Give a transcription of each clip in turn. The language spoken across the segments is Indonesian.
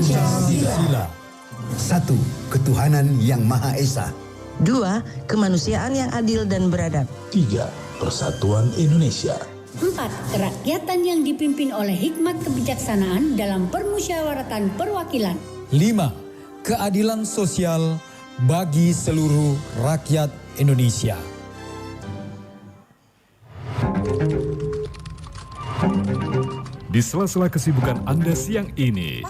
Pancasila. 1. Ketuhanan yang Maha Esa. 2. Kemanusiaan yang adil dan beradab. 3. Persatuan Indonesia. 4. Kerakyatan yang dipimpin oleh hikmat kebijaksanaan dalam permusyawaratan perwakilan. 5. Keadilan sosial bagi seluruh rakyat Indonesia. Di sela-sela kesibukan Anda siang ini,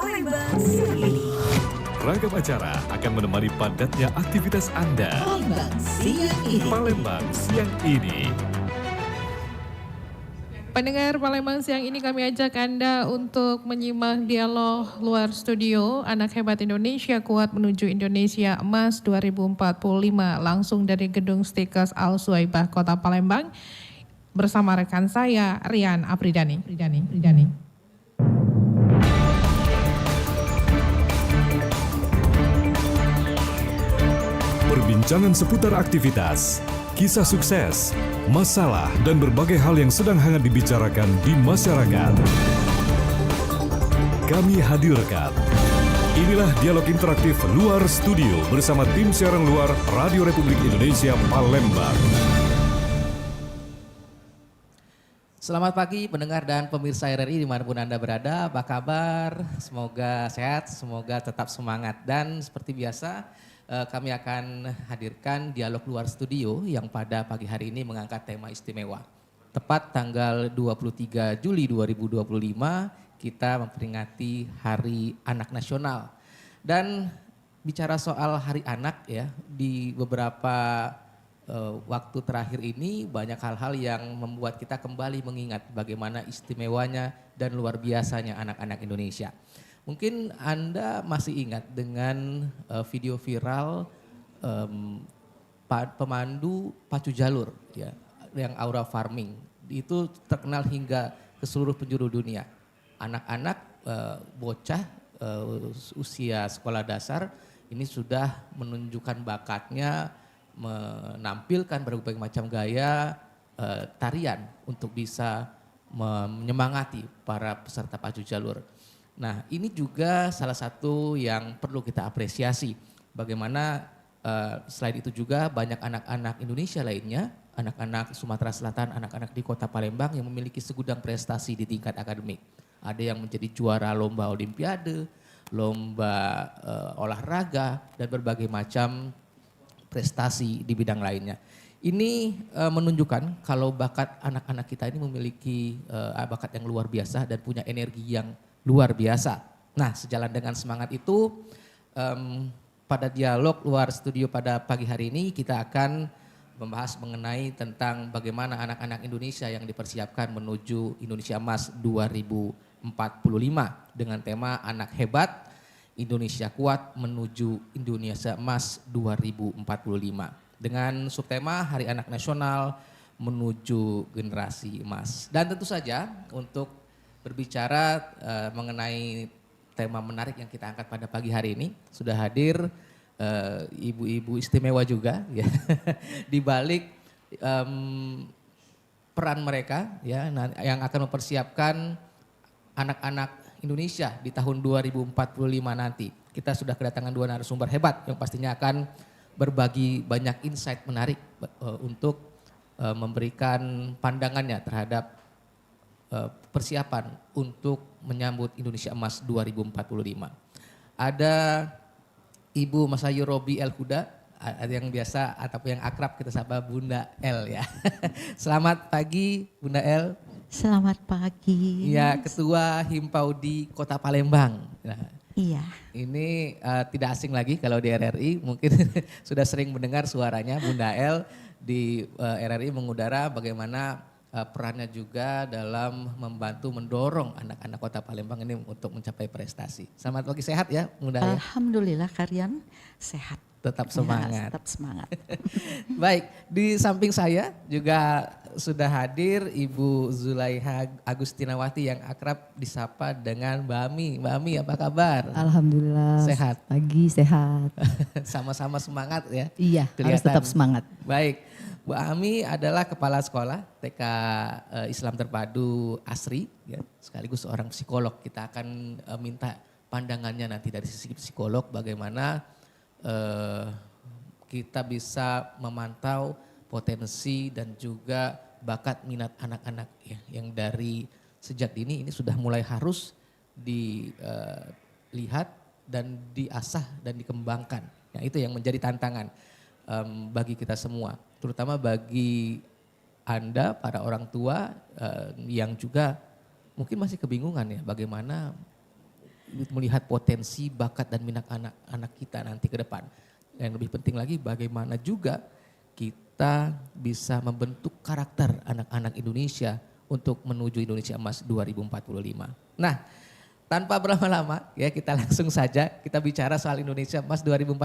ragam acara akan menemani padatnya aktivitas Anda. Palembang siang ini. Pendengar Palembang siang ini kami ajak Anda untuk menyimak dialog luar studio Anak Hebat Indonesia Kuat Menuju Indonesia Emas 2045 langsung dari Gedung Stikers Al Suwaibah Kota Palembang bersama rekan saya Rian Apridani. Perbincangan seputar aktivitas, kisah sukses, masalah, dan berbagai hal yang sedang hangat dibicarakan di masyarakat. Kami hadirkan. Inilah dialog interaktif luar studio bersama tim siaran luar Radio Republik Indonesia Palembang. Selamat pagi pendengar dan pemirsa RRI dimanapun Anda berada, apa kabar? Semoga sehat, semoga tetap semangat. Dan seperti biasa kami akan hadirkan dialog luar studio yang pada pagi hari ini mengangkat tema istimewa. Tepat tanggal 23 Juli 2025 kita memperingati Hari Anak Nasional. Dan bicara soal Hari Anak ya, di beberapa waktu terakhir ini banyak hal-hal yang membuat kita kembali mengingat bagaimana istimewanya dan luar biasanya anak-anak Indonesia. Mungkin Anda masih ingat dengan video viral pemandu pacu jalur ya, yang aura farming. Itu terkenal hingga ke seluruh penjuru dunia. Anak-anak bocah usia sekolah dasar ini sudah menunjukkan bakatnya, menampilkan berbagai macam gaya tarian untuk bisa menyemangati para peserta pacu jalur. Nah ini juga salah satu yang perlu kita apresiasi. Bagaimana selain itu juga banyak anak-anak Indonesia lainnya, anak-anak Sumatera Selatan, anak-anak di Kota Palembang yang memiliki segudang prestasi di tingkat akademik. Ada yang menjadi juara lomba olimpiade, lomba olahraga, dan berbagai macam prestasi di bidang lainnya. Ini menunjukkan kalau bakat anak-anak kita ini memiliki bakat yang luar biasa dan punya energi yang luar biasa. Nah sejalan dengan semangat itu pada dialog luar studio pada pagi hari ini kita akan membahas mengenai tentang bagaimana anak-anak Indonesia yang dipersiapkan menuju Indonesia Emas 2045 dengan tema Anak Hebat Indonesia Kuat Menuju Indonesia Emas 2045 dengan subtema Hari Anak Nasional Menuju Generasi Emas. Dan tentu saja untuk berbicara mengenai tema menarik yang kita angkat pada pagi hari ini sudah hadir ibu-ibu istimewa juga ya di balik peran mereka ya yang akan mempersiapkan anak-anak Indonesia di tahun 2045 nanti. Kita sudah kedatangan dua narasumber hebat yang pastinya akan berbagi banyak insight menarik untuk memberikan pandangannya terhadap persiapan untuk menyambut Indonesia Emas 2045. Ada Ibu Masayu Robi El Huda, yang biasa atau yang akrab kita sapa Bunda El ya. Selamat pagi Bunda El. Selamat pagi. Ya, Ketua Himpaudi Kota Palembang. Nah, iya. Ini tidak asing lagi kalau di RRI, mungkin sudah sering mendengar suaranya Bunda El di RRI mengudara bagaimana perannya juga dalam membantu mendorong anak-anak Kota Palembang ini untuk mencapai prestasi. Selamat pagi, sehat ya Bunda El? Alhamdulillah Karian sehat. Tetap semangat. Ya, tetap semangat. Baik, di samping saya juga sudah hadir Ibu Zulaiha Agustinawati yang akrab disapa dengan Mbak Ami. Mbak Ami apa kabar? Alhamdulillah. Sehat. Pagi sehat. Sama-sama semangat ya. Iya, kelihatan. harus tetap semangat. Baik, Bu Ami adalah Kepala Sekolah TK Islam Terpadu Asri, ya, sekaligus seorang psikolog. Kita akan minta pandangannya nanti dari sisi psikolog bagaimana kita bisa memantau potensi dan juga bakat minat anak-anak ya, yang dari sejak dini ini sudah mulai harus dilihat dan diasah dan dikembangkan. Ya, itu yang menjadi tantangan bagi kita semua, terutama bagi Anda para orang tua yang juga mungkin masih kebingungan ya bagaimana melihat potensi, bakat dan minat anak-anak kita nanti ke depan. Yang lebih penting lagi bagaimana juga kita bisa membentuk karakter anak-anak Indonesia untuk menuju Indonesia Emas 2045. Nah, tanpa berlama-lama ya kita langsung saja kita bicara soal Indonesia Emas 2045.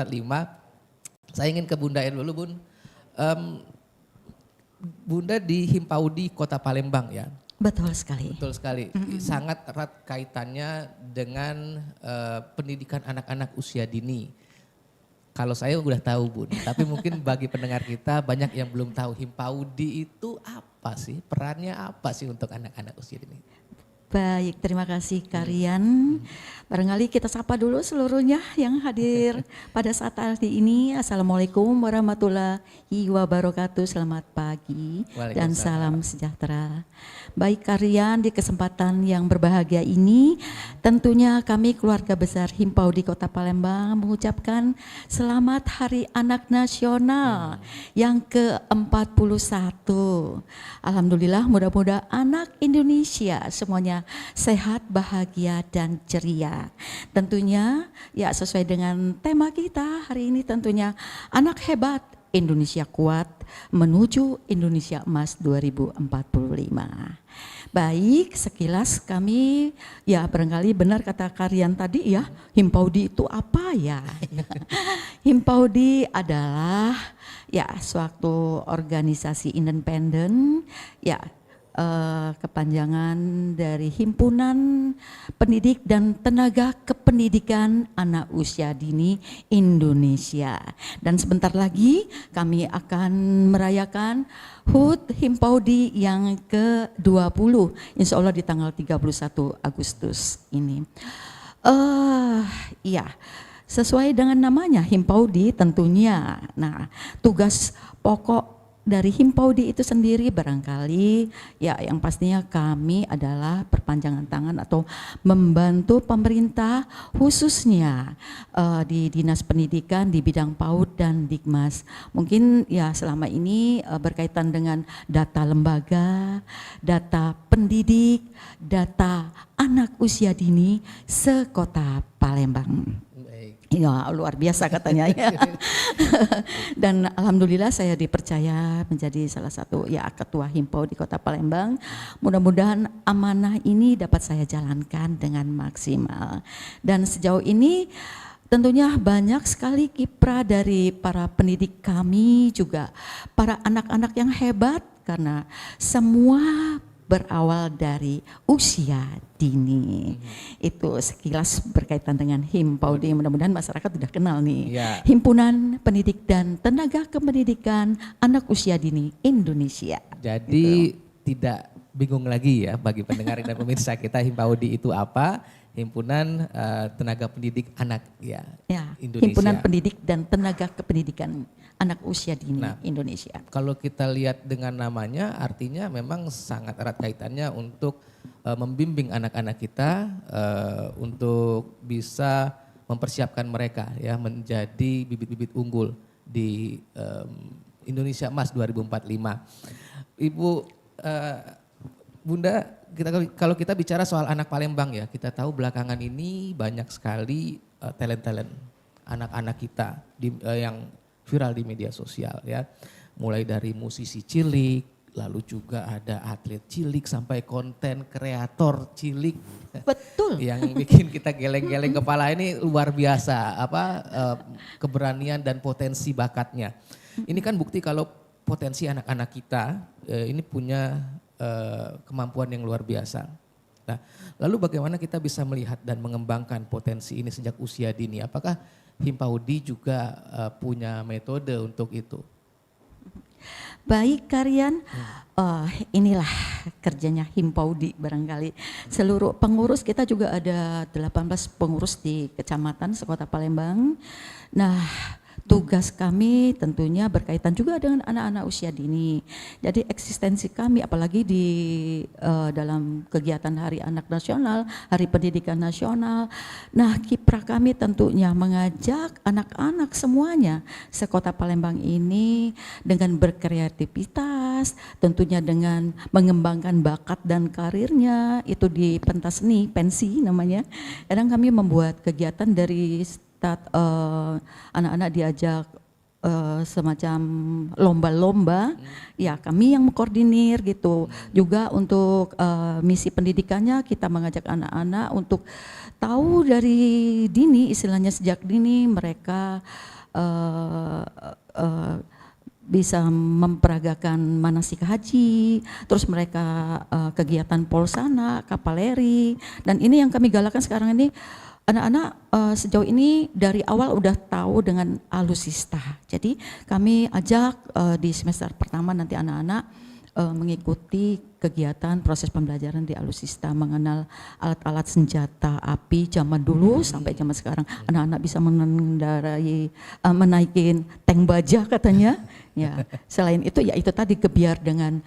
Saya ingin ke Bunda dulu Bun. Bunda di Himpaudi Kota Palembang ya. Betul sekali. Betul sekali. Sangat erat kaitannya dengan pendidikan anak-anak usia dini. Kalau saya udah tahu Bun, tapi mungkin bagi pendengar kita banyak yang belum tahu Himpaudi itu apa sih? Perannya apa sih untuk anak-anak usia dini? Baik, terima kasih Karian. Barangkali kita sapa dulu seluruhnya yang hadir pada saat hari ini. Assalamualaikum warahmatullahi wabarakatuh. Selamat pagi dan salam sejahtera. Baik Karian, di kesempatan yang berbahagia ini tentunya kami keluarga besar Himpaudi Kota Palembang mengucapkan selamat Hari Anak Nasional yang ke-41. Alhamdulillah, mudah-mudahan anak Indonesia semuanya sehat, bahagia dan ceria. Tentunya ya sesuai dengan tema kita hari ini, tentunya anak hebat, Indonesia kuat menuju Indonesia Emas 2045. Baik, sekilas kami ya barangkali benar kata Karian tadi ya, Himpaudi itu apa ya? Himpaudi adalah ya suatu organisasi independen ya, kepanjangan dari Himpunan Pendidik dan Tenaga Kependidikan Anak Usia Dini Indonesia. Dan sebentar lagi kami akan merayakan HUT Himpaudi yang ke-20, insya Allah di tanggal 31 Agustus ini. Iya, sesuai dengan namanya Himpaudi tentunya. Nah, tugas pokok dari Himpaudi itu sendiri barangkali ya yang pastinya kami adalah perpanjangan tangan atau membantu pemerintah khususnya di Dinas Pendidikan di bidang PAUD dan Dikmas. Mungkin ya selama ini berkaitan dengan data lembaga, data pendidik, data anak usia dini sekota Palembang. Ya luar biasa katanya ya. Dan alhamdulillah saya dipercaya menjadi salah satu ya ketua Himpaudi di Kota Palembang. Mudah-mudahan amanah ini dapat saya jalankan dengan maksimal. Dan sejauh ini tentunya banyak sekali kiprah dari para pendidik kami, juga para anak-anak yang hebat karena semua berawal dari usia dini. Itu sekilas berkaitan dengan Himpaudi, mudah-mudahan masyarakat sudah kenal nih. Ya. Himpunan Pendidik dan Tenaga Kependidikan Anak Usia Dini Indonesia. Jadi tidak bingung lagi ya bagi pendengar dan pemirsa kita Himpaudi itu apa? Himpunan Tenaga Pendidik Anak ya, Indonesia. Himpunan Pendidik dan Tenaga Kependidikan Anak Usia Dini Indonesia. Kalau kita lihat dengan namanya artinya memang sangat erat kaitannya untuk membimbing anak-anak kita untuk bisa mempersiapkan mereka ya menjadi bibit-bibit unggul di Indonesia Emas 2045. Ibu Bunda, kalau kita bicara soal anak Palembang ya, kita tahu belakangan ini banyak sekali talent-talent anak-anak kita yang viral di media sosial ya. Mulai dari musisi cilik, lalu juga ada atlet cilik sampai konten kreator cilik. Betul. Yang bikin kita geleng-geleng kepala ini luar biasa keberanian dan potensi bakatnya. Ini kan bukti kalau potensi anak-anak kita ini punya kemampuan yang luar biasa. Nah, lalu bagaimana kita bisa melihat dan mengembangkan potensi ini sejak usia dini? Apakah Himpaudi juga punya metode untuk itu? Baik Karian, inilah kerjanya Himpaudi barangkali. Seluruh pengurus kita juga ada 18 pengurus di kecamatan sekota Palembang. Nah, tugas kami tentunya berkaitan juga dengan anak-anak usia dini. Jadi eksistensi kami apalagi di dalam kegiatan Hari Anak Nasional, Hari Pendidikan Nasional. Nah, kiprah kami tentunya mengajak anak-anak semuanya sekota Palembang ini dengan berkreativitas, tentunya dengan mengembangkan bakat dan karirnya itu di pentas seni, pensi namanya. Kadang kami membuat kegiatan dari anak-anak diajak semacam lomba-lomba, ya kami yang mengkoordinir gitu. Juga untuk misi pendidikannya kita mengajak anak-anak untuk tahu dari dini, istilahnya sejak dini mereka bisa memperagakan manasik haji, terus mereka kegiatan polsana, kapaleri, dan ini yang kami galakkan sekarang ini. Anak-anak sejauh ini dari awal udah tahu dengan alusista. Jadi kami ajak di semester pertama nanti anak-anak mengikuti kegiatan proses pembelajaran di alusista, mengenal alat-alat senjata api zaman dulu sampai zaman sekarang. Anak-anak bisa mengendarai, menaikin tank baja katanya. Ya, selain itu ya itu tadi gebiar dengan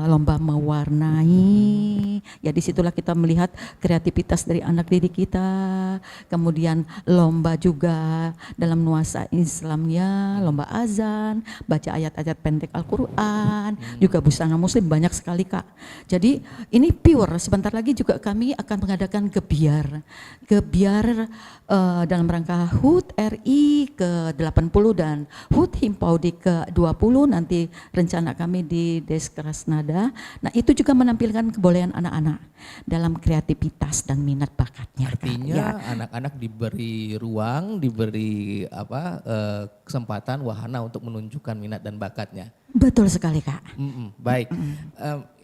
lomba mewarnai. Ya disitulah kita melihat kreativitas dari anak didik kita. Kemudian lomba juga dalam nuansa Islamnya, lomba azan, baca ayat-ayat pendek Al-Quran, juga busana muslim banyak sekali Kak. Jadi ini pure, sebentar lagi juga kami akan mengadakan gebiar. Gebiar dalam rangka HUT RI ke-80 dan HUT Himpaudi ke-20 nanti rencana kami di Deskrasnada. Nah itu juga menampilkan kebolehan anak-anak dalam kreativitas dan minat bakatnya. Artinya anak-anak diberi ruang, diberi kesempatan, wahana untuk menunjukkan minat dan bakatnya. Betul sekali Kak. Baik,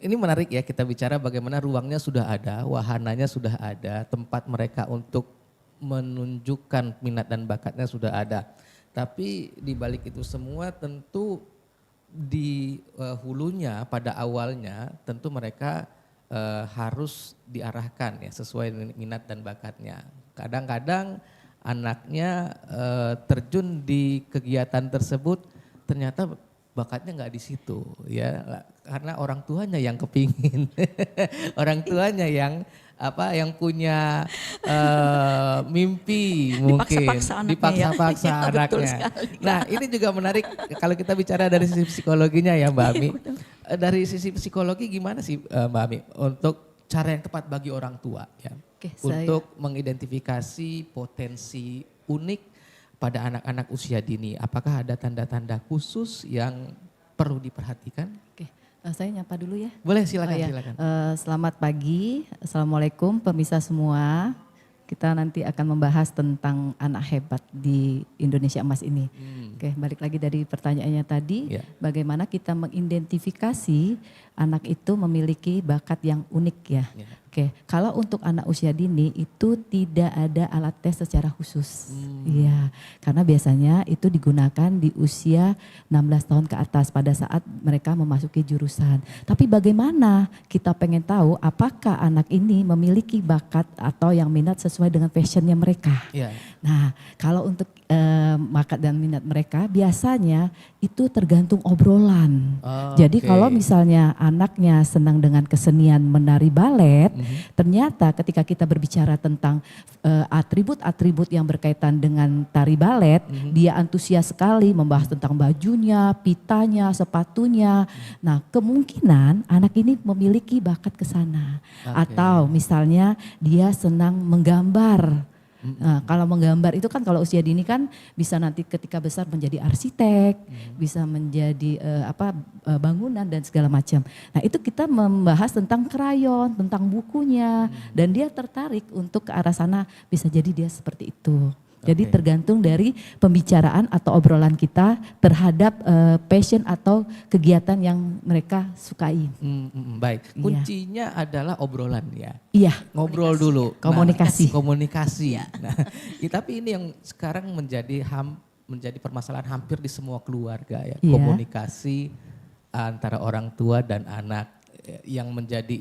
ini menarik ya kita bicara bagaimana ruangnya sudah ada, wahananya sudah ada, tempat mereka untuk menunjukkan minat dan bakatnya sudah ada. Tapi di balik itu semua tentu di hulunya pada awalnya tentu mereka harus diarahkan ya sesuai dengan minat dan bakatnya. Kadang-kadang anaknya terjun di kegiatan tersebut ternyata bakatnya nggak di situ ya, karena orang tuanya yang kepingin, orang tuanya yang punya mimpi mungkin dipaksa-paksa anaknya. Nah ini juga menarik kalau kita bicara dari sisi psikologinya ya Mbak Ami. Dari sisi psikologi gimana sih Mbak Ami untuk cara yang tepat bagi orang tua ya untuk mengidentifikasi potensi unik pada anak-anak usia dini? Apakah ada tanda-tanda khusus yang perlu diperhatikan? Saya nyapa dulu ya. Boleh silakan. Selamat pagi, Assalamualaikum pemirsa semua. Kita nanti akan membahas tentang anak hebat di Indonesia Emas ini. Oke, balik lagi dari pertanyaannya tadi, bagaimana kita mengidentifikasi anak itu memiliki bakat yang unik ya. Oke, kalau untuk anak usia dini itu tidak ada alat tes secara khusus. Iya, karena biasanya itu digunakan di usia 16 tahun ke atas pada saat mereka memasuki jurusan. Tapi bagaimana kita pengen tahu apakah anak ini memiliki bakat atau yang minat sesuai dengan passionnya mereka. Nah, kalau untuk bakat dan minat mereka biasanya itu tergantung obrolan. Jadi kalau misalnya anaknya senang dengan kesenian menari balet, ternyata ketika kita berbicara tentang atribut-atribut yang berkaitan dengan tari balet, dia antusias sekali membahas tentang bajunya, pitanya, sepatunya. Nah, kemungkinan anak ini memiliki bakat ke sana. Atau misalnya dia senang menggambar. Nah, kalau menggambar itu kan kalau usia dini kan bisa nanti ketika besar menjadi arsitek, bisa menjadi bangunan dan segala macam. Nah, itu kita membahas tentang krayon, tentang bukunya, dan dia tertarik untuk ke arah sana, bisa jadi dia seperti itu. Jadi tergantung dari pembicaraan atau obrolan kita terhadap passion atau kegiatan yang mereka sukai. Baik, kuncinya adalah obrolan ya. Iya. Ngobrol dulu. Komunikasi. Komunikasi. Nah, tapi ini yang sekarang menjadi menjadi permasalahan hampir di semua keluarga ya. Iya. Komunikasi antara orang tua dan anak yang menjadi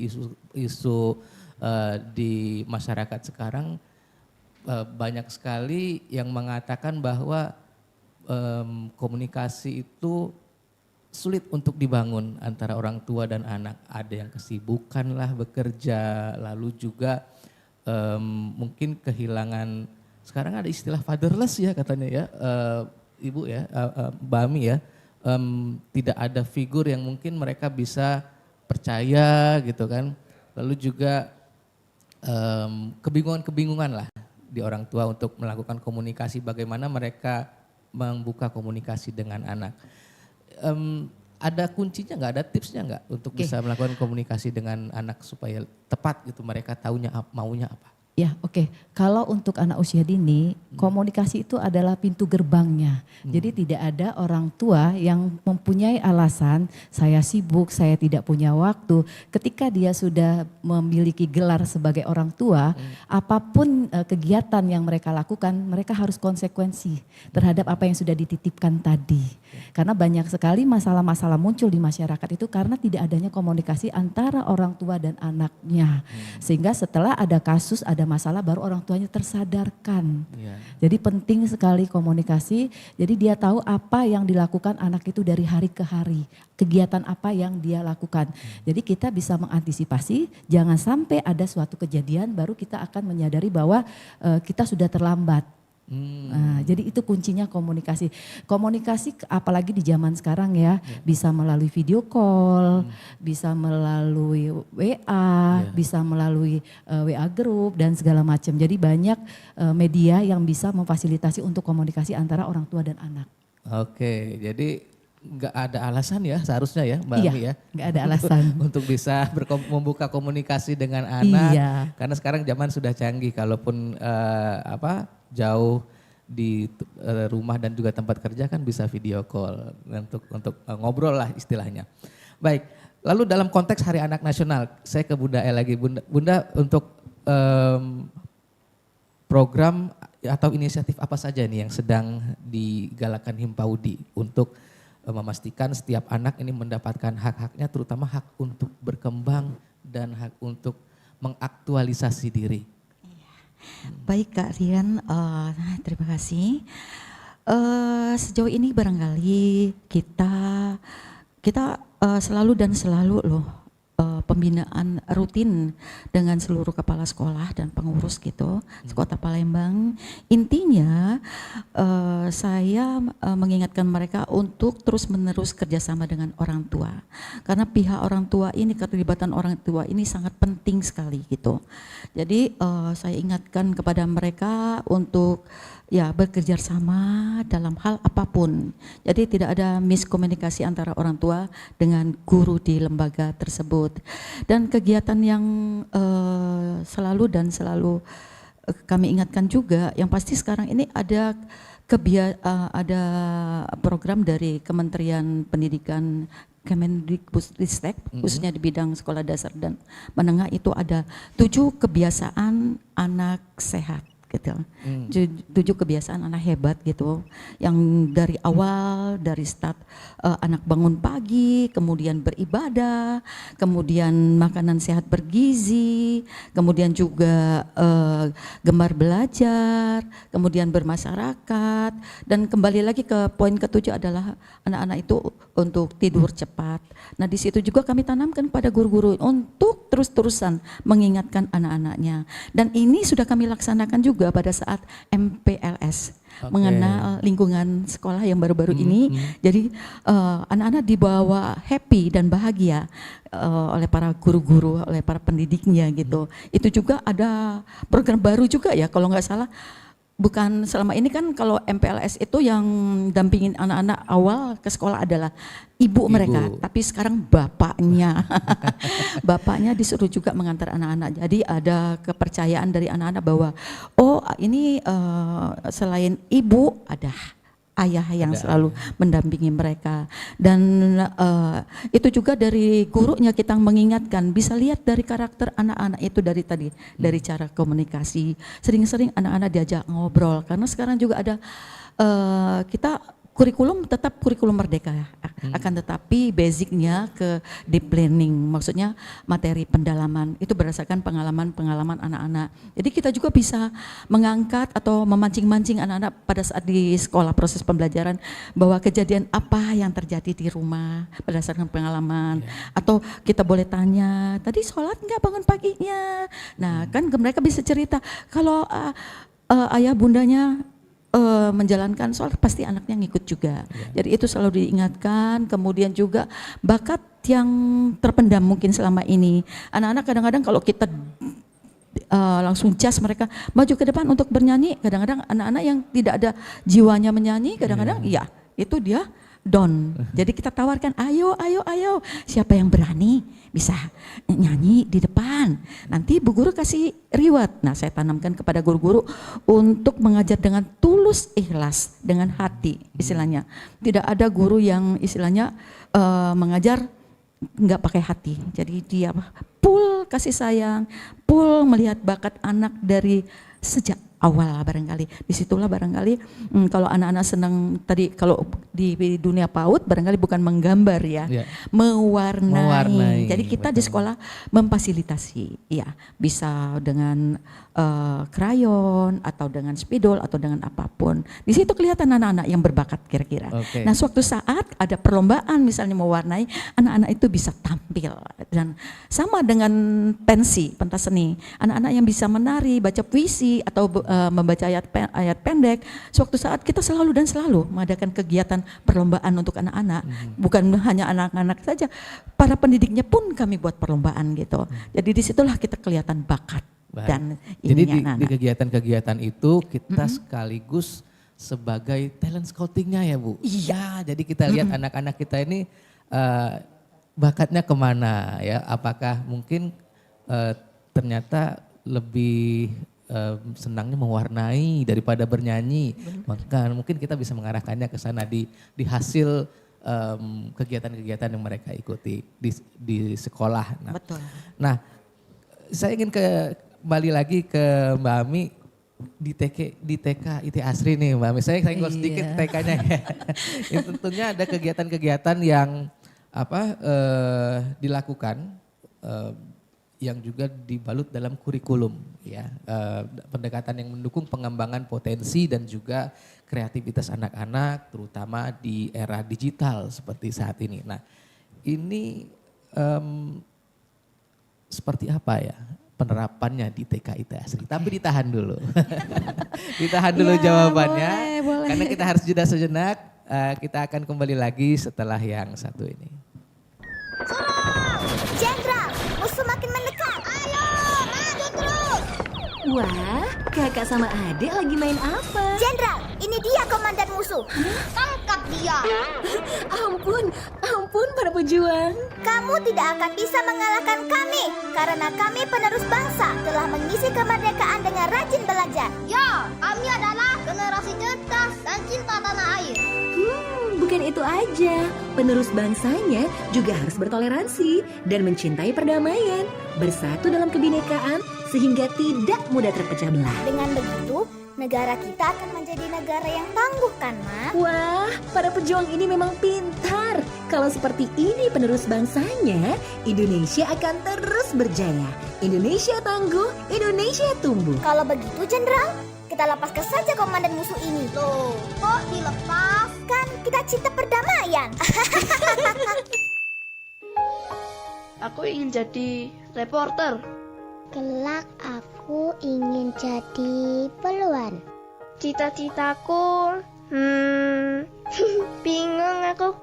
isu di masyarakat sekarang. Banyak sekali yang mengatakan bahwa komunikasi itu sulit untuk dibangun antara orang tua dan anak. Ada yang kesibukan lah bekerja, lalu juga mungkin kehilangan, sekarang ada istilah fatherless ya katanya ya, Ibu ya, Mbak Ami ya, tidak ada figur yang mungkin mereka bisa percaya gitu kan. Lalu juga kebingungan-kebingungan lah di orang tua untuk melakukan komunikasi, bagaimana mereka membuka komunikasi dengan anak. Ada kuncinya nggak, ada tipsnya nggak untuk bisa melakukan komunikasi dengan anak supaya tepat gitu, mereka taunya maunya apa? Ya, oke. Kalau untuk anak usia dini, komunikasi itu adalah pintu gerbangnya. Jadi tidak ada orang tua yang mempunyai alasan, saya sibuk, saya tidak punya waktu. Ketika dia sudah memiliki gelar sebagai orang tua, apapun kegiatan yang mereka lakukan, mereka harus konsekuensi terhadap apa yang sudah dititipkan tadi. Karena banyak sekali masalah-masalah muncul di masyarakat itu karena tidak adanya komunikasi antara orang tua dan anaknya. Sehingga setelah ada kasus, ada masalah, baru orang tuanya tersadarkan. Jadi penting sekali komunikasi, jadi dia tahu apa yang dilakukan anak itu dari hari ke hari, kegiatan apa yang dia lakukan. Jadi kita bisa mengantisipasi, jangan sampai ada suatu kejadian baru kita akan menyadari bahwa kita sudah terlambat. Nah, jadi itu kuncinya komunikasi. Komunikasi apalagi di zaman sekarang ya, bisa melalui video call, bisa melalui WA, bisa melalui WA group dan segala macam. Jadi banyak media yang bisa memfasilitasi untuk komunikasi antara orang tua dan anak. Oke, jadi nggak ada alasan ya seharusnya ya Mbak Ami ya. Nggak ada alasan. Untuk bisa membuka komunikasi dengan anak. Iya. Karena sekarang zaman sudah canggih, kalaupun jauh di rumah dan juga tempat kerja kan bisa video call untuk ngobrol lah istilahnya. Baik, lalu dalam konteks Hari Anak Nasional, saya ke Bunda El lagi. Bunda untuk program atau inisiatif apa saja nih yang sedang digalakan Himpaudi untuk memastikan setiap anak ini mendapatkan hak-haknya, terutama hak untuk berkembang dan hak untuk mengaktualisasi diri. Baik Kak Rian, terima kasih. Sejauh ini barangkali kita selalu loh pembinaan rutin dengan seluruh kepala sekolah dan pengurus gitu, Kota Palembang. Intinya saya mengingatkan mereka untuk terus menerus kerjasama dengan orang tua. Karena pihak orang tua ini, keterlibatan orang tua ini sangat penting sekali gitu. Jadi saya ingatkan kepada mereka untuk ya bekerja sama dalam hal apapun. Jadi tidak ada miskomunikasi antara orang tua dengan guru di lembaga tersebut. Dan kegiatan yang selalu kami ingatkan juga, yang pasti sekarang ini ada program dari Kementerian Pendidikan Kemendikbudristek, khususnya di bidang sekolah dasar dan menengah, itu ada 7 kebiasaan anak sehat gitu. 7 kebiasaan anak hebat gitu, yang dari awal, dari start anak bangun pagi, kemudian beribadah, kemudian makanan sehat bergizi, kemudian juga gemar belajar, kemudian bermasyarakat, dan kembali lagi ke poin ke-7 adalah anak-anak itu untuk tidur cepat. Nah di situ juga kami tanamkan pada guru-guru untuk terus-terusan mengingatkan anak-anaknya, dan ini sudah kami laksanakan juga pada saat MPLS, mengenal lingkungan sekolah yang baru-baru ini. Jadi anak-anak dibawa happy dan bahagia oleh para guru-guru, oleh para pendidiknya gitu. Itu juga ada program baru juga ya kalau nggak salah. Bukan selama ini kan kalau MPLS itu yang dampingin anak-anak awal ke sekolah adalah ibu mereka, tapi sekarang bapaknya. Bapaknya disuruh juga mengantar anak-anak. Jadi ada kepercayaan dari anak-anak bahwa oh ini selain ibu ada ayah yang selalu mendampingi mereka. Dan itu juga dari gurunya kita mengingatkan, bisa lihat dari karakter anak-anak itu dari tadi, dari cara komunikasi. Sering-sering anak-anak diajak ngobrol, karena sekarang juga ada kita kurikulum tetap kurikulum merdeka ya. Akan tetapi basicnya ke deep learning, maksudnya materi pendalaman itu berdasarkan pengalaman-pengalaman anak-anak. Jadi kita juga bisa mengangkat atau memancing-mancing anak-anak pada saat di sekolah proses pembelajaran bahwa kejadian apa yang terjadi di rumah berdasarkan pengalaman. Atau kita boleh tanya, tadi sholat nggak bangun paginya? Nah kan mereka bisa cerita kalau ayah bundanya menjalankan sholat pasti anaknya ngikut juga. Jadi itu selalu diingatkan. Kemudian juga bakat yang terpendam mungkin selama ini. Anak-anak kadang-kadang kalau kita langsung cas mereka maju ke depan untuk bernyanyi, kadang-kadang anak-anak yang tidak ada jiwanya menyanyi, kadang-kadang ya itu dia down. Jadi kita tawarkan, ayo, siapa yang berani bisa nyanyi di depan. Nanti Bu Guru kasih reward. Nah saya tanamkan kepada guru-guru untuk mengajar dengan tulus ikhlas, dengan hati istilahnya. Tidak ada guru yang istilahnya mengajar nggak pakai hati. Jadi dia full kasih sayang, full melihat bakat anak dari sejak awal barangkali. Disitulah barangkali kalau anak-anak senang tadi kalau di dunia PAUD barangkali bukan menggambar ya, mewarnai. Jadi kita di sekolah memfasilitasi, ya bisa dengan krayon atau dengan spidol atau dengan apapun. Di situ kelihatan anak-anak yang berbakat kira-kira. Nah suatu saat ada perlombaan misalnya mewarnai, anak-anak itu bisa tampil. Dan sama dengan pentas seni, anak-anak yang bisa menari, baca puisi atau membaca ayat pendek. Suatu saat kita selalu mengadakan kegiatan perlombaan untuk anak-anak, bukan hanya anak-anak saja, para pendidiknya pun kami buat perlombaan gitu. Jadi disitulah kita kelihatan bakat. Dan jadi di kegiatan-kegiatan itu kita sekaligus sebagai talent scoutingnya ya Bu. Iya. Jadi kita lihat anak-anak kita ini bakatnya kemana ya? Apakah mungkin ternyata lebih senangnya mewarnai daripada bernyanyi? Maka mungkin kita bisa mengarahkannya ke sana di hasil kegiatan-kegiatan yang mereka ikuti di sekolah. Nah, betul. Nah, saya ingin kembali lagi ke Mbak Ami di TK IT Asri nih Mbak Ami. Saya senggol sedikit TK-nya ya. Tentunya ada kegiatan-kegiatan yang dilakukan yang juga dibalut dalam kurikulum ya, pendekatan yang mendukung pengembangan potensi dan juga kreativitas anak-anak terutama di era digital seperti saat ini. Nah ini seperti apa ya penerapannya di TK IT Asri? Tapi ditahan dulu. Ditahan dulu ya, jawabannya. Boleh. Karena kita harus jeda sejenak. Kita akan kembali lagi setelah yang satu ini. Jenderal, musuh makin mendekat. Ayo, maju terus. Wah, kakak sama adik lagi main apa? Jenderal, ini dia komandan musuh. Tangkap dia. Ampun para pejuang. Kamu tidak akan bisa mengalahkan kami karena kami penerus bangsa telah mengisi kemerdekaan dengan rajin belajar. Ya, kami adalah generasi cerdas dan cinta tanah air. Bukan itu aja, penerus bangsanya juga harus bertoleransi dan mencintai perdamaian, bersatu dalam kebinekaan sehingga tidak mudah terpecah belah. Dengan begitu, negara kita akan menjadi negara yang tangguh kan, Ma? Wah, para pejuang ini memang pintar. Kalau seperti ini penerus bangsanya, Indonesia akan terus berjaya. Indonesia tangguh, Indonesia tumbuh. Kalau begitu, Jenderal, kita lepaskan saja komandan musuh ini. Loh, kok dilepas? Kan kita cinta perdamaian. Aku ingin jadi reporter. Kelak aku ingin jadi peluan. Cita-citaku, bingung aku.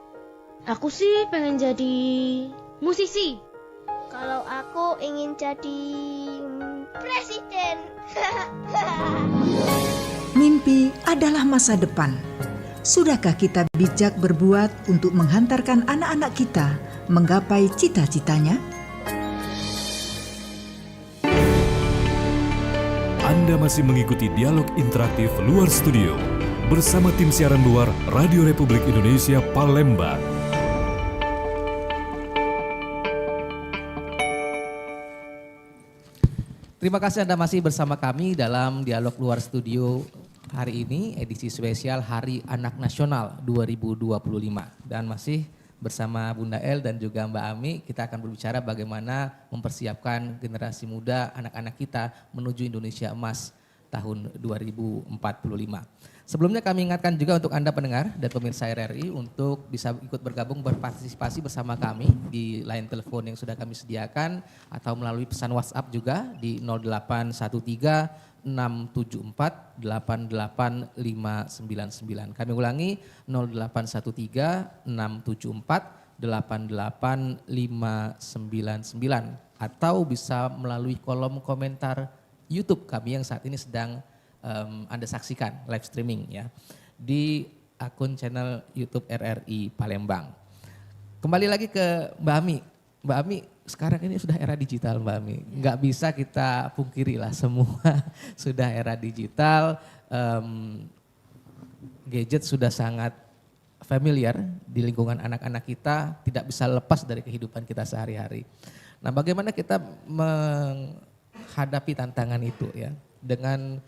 Aku sih pengen jadi musisi. Kalau aku ingin jadi presiden. Mimpi adalah masa depan. Sudahkah kita bijak berbuat untuk menghantarkan anak-anak kita menggapai cita-citanya? Anda masih mengikuti dialog interaktif Luar Studio bersama tim siaran luar Radio Republik Indonesia Palembang. Terima kasih Anda masih bersama kami dalam dialog Luar Studio hari ini edisi spesial Hari Anak Nasional 2025 dan masih bersama Bunda El dan juga Mbak Ami kita akan berbicara bagaimana mempersiapkan generasi muda anak-anak kita menuju Indonesia Emas tahun 2045. Sebelumnya kami ingatkan juga untuk Anda pendengar dan pemirsa RRI untuk bisa ikut bergabung berpartisipasi bersama kami di line telepon yang sudah kami sediakan atau melalui pesan WhatsApp juga di 0813 674 88599. Kami ulangi 0813 674 88599 atau bisa melalui kolom komentar YouTube kami yang saat ini sedang Anda saksikan live streaming ya di akun channel YouTube RRI Palembang. Kembali lagi ke Mbak Ami. Mbak Ami, sekarang ini sudah era digital Mbak Ami. Nggak bisa kita pungkiri lah semua sudah era digital. Gadget sudah sangat familiar di lingkungan anak-anak kita, tidak bisa lepas dari kehidupan kita sehari-hari. Nah, bagaimana kita menghadapi tantangan itu ya dengan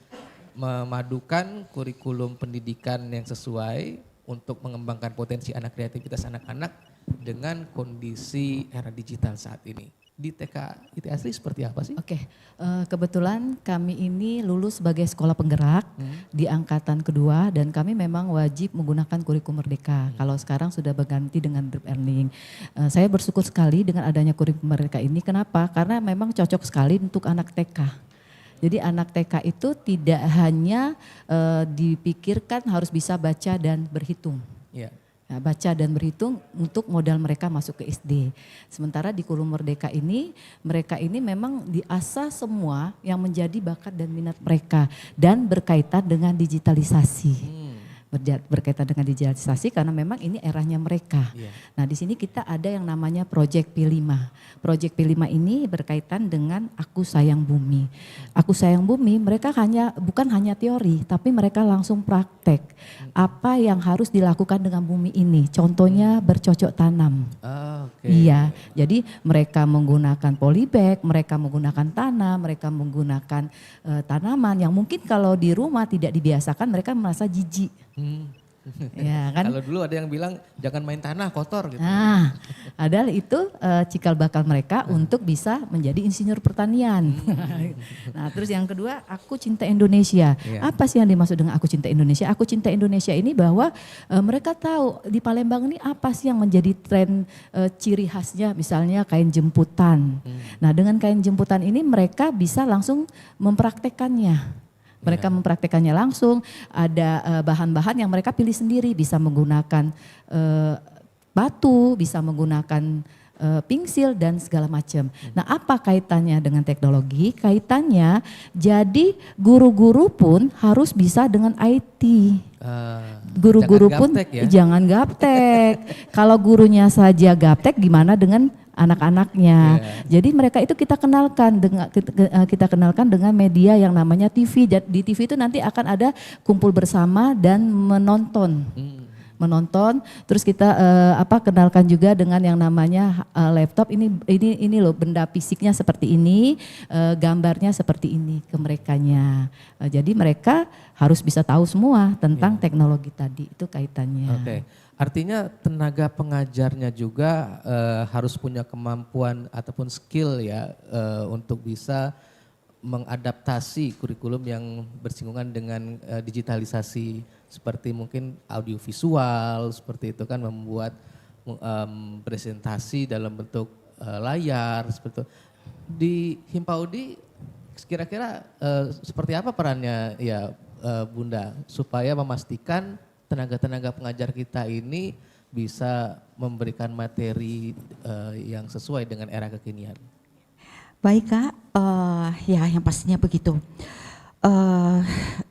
memadukan kurikulum pendidikan yang sesuai untuk mengembangkan potensi anak kreativitas anak-anak dengan kondisi era digital saat ini. Di TK IT Asri seperti apa sih? Oke, kebetulan kami ini lulus sebagai sekolah penggerak di angkatan kedua dan kami memang wajib menggunakan kurikulum Merdeka. Kalau sekarang sudah berganti dengan Deep Learning. Saya bersyukur sekali dengan adanya kurikulum Merdeka ini. Kenapa? Karena memang cocok sekali untuk anak TK. Jadi anak TK itu tidak hanya dipikirkan harus bisa baca dan berhitung. Yeah. Nah, baca dan berhitung untuk modal mereka masuk ke SD. Sementara di kurikulum Merdeka ini, mereka ini memang diasah semua yang menjadi bakat dan minat mereka dan berkaitan dengan digitalisasi. Berkaitan dengan digitalisasi karena memang ini eranya mereka. Yeah. Nah, di sini kita ada yang namanya Project P5. Project P5 ini berkaitan dengan Aku Sayang Bumi. Aku Sayang Bumi mereka bukan hanya teori tapi mereka langsung praktek. Apa yang harus dilakukan dengan bumi ini? Contohnya bercocok tanam. Iya, jadi mereka menggunakan polybag, mereka menggunakan tanah, mereka menggunakan tanaman yang mungkin kalau di rumah tidak dibiasakan mereka merasa jijik. Ya, kan? Kalau dulu ada yang bilang jangan main tanah kotor gitu. Nah, adalah itu cikal bakal mereka untuk bisa menjadi insinyur pertanian. Nah, terus yang kedua, Aku Cinta Indonesia. Yeah. Apa sih yang dimaksud dengan Aku Cinta Indonesia? Aku Cinta Indonesia ini bahwa mereka tahu di Palembang ini apa sih yang menjadi tren ciri khasnya, misalnya kain jemputan. Nah, dengan kain jemputan ini mereka bisa langsung mempraktekannya. Mereka mempraktekannya langsung, ada bahan-bahan yang mereka pilih sendiri, bisa menggunakan batu, bisa menggunakan pingsil dan segala macam. Nah, apa kaitannya dengan teknologi? Kaitannya jadi guru-guru pun harus bisa dengan IT. Guru-guru pun jangan gaptek. Kalau gurunya saja gaptek gimana dengan anak-anaknya. Jadi mereka itu kita kenalkan dengan media yang namanya TV. Di TV itu nanti akan ada kumpul bersama dan menonton. Terus kita kenalkan juga dengan yang namanya laptop. Ini loh benda fisiknya seperti ini, gambarnya seperti ini ke merekanya. Jadi mereka harus bisa tahu semua tentang teknologi tadi, itu kaitannya. Oke. Artinya tenaga pengajarnya juga harus punya kemampuan ataupun skill ya untuk bisa mengadaptasi kurikulum yang bersinggungan dengan digitalisasi seperti mungkin audiovisual seperti itu kan, membuat presentasi dalam bentuk layar seperti itu. Di Himpaudi kira-kira seperti apa perannya ya Bunda supaya memastikan tenaga-tenaga pengajar kita ini bisa memberikan materi yang sesuai dengan era kekinian? Baik Kak, ya yang pastinya begitu.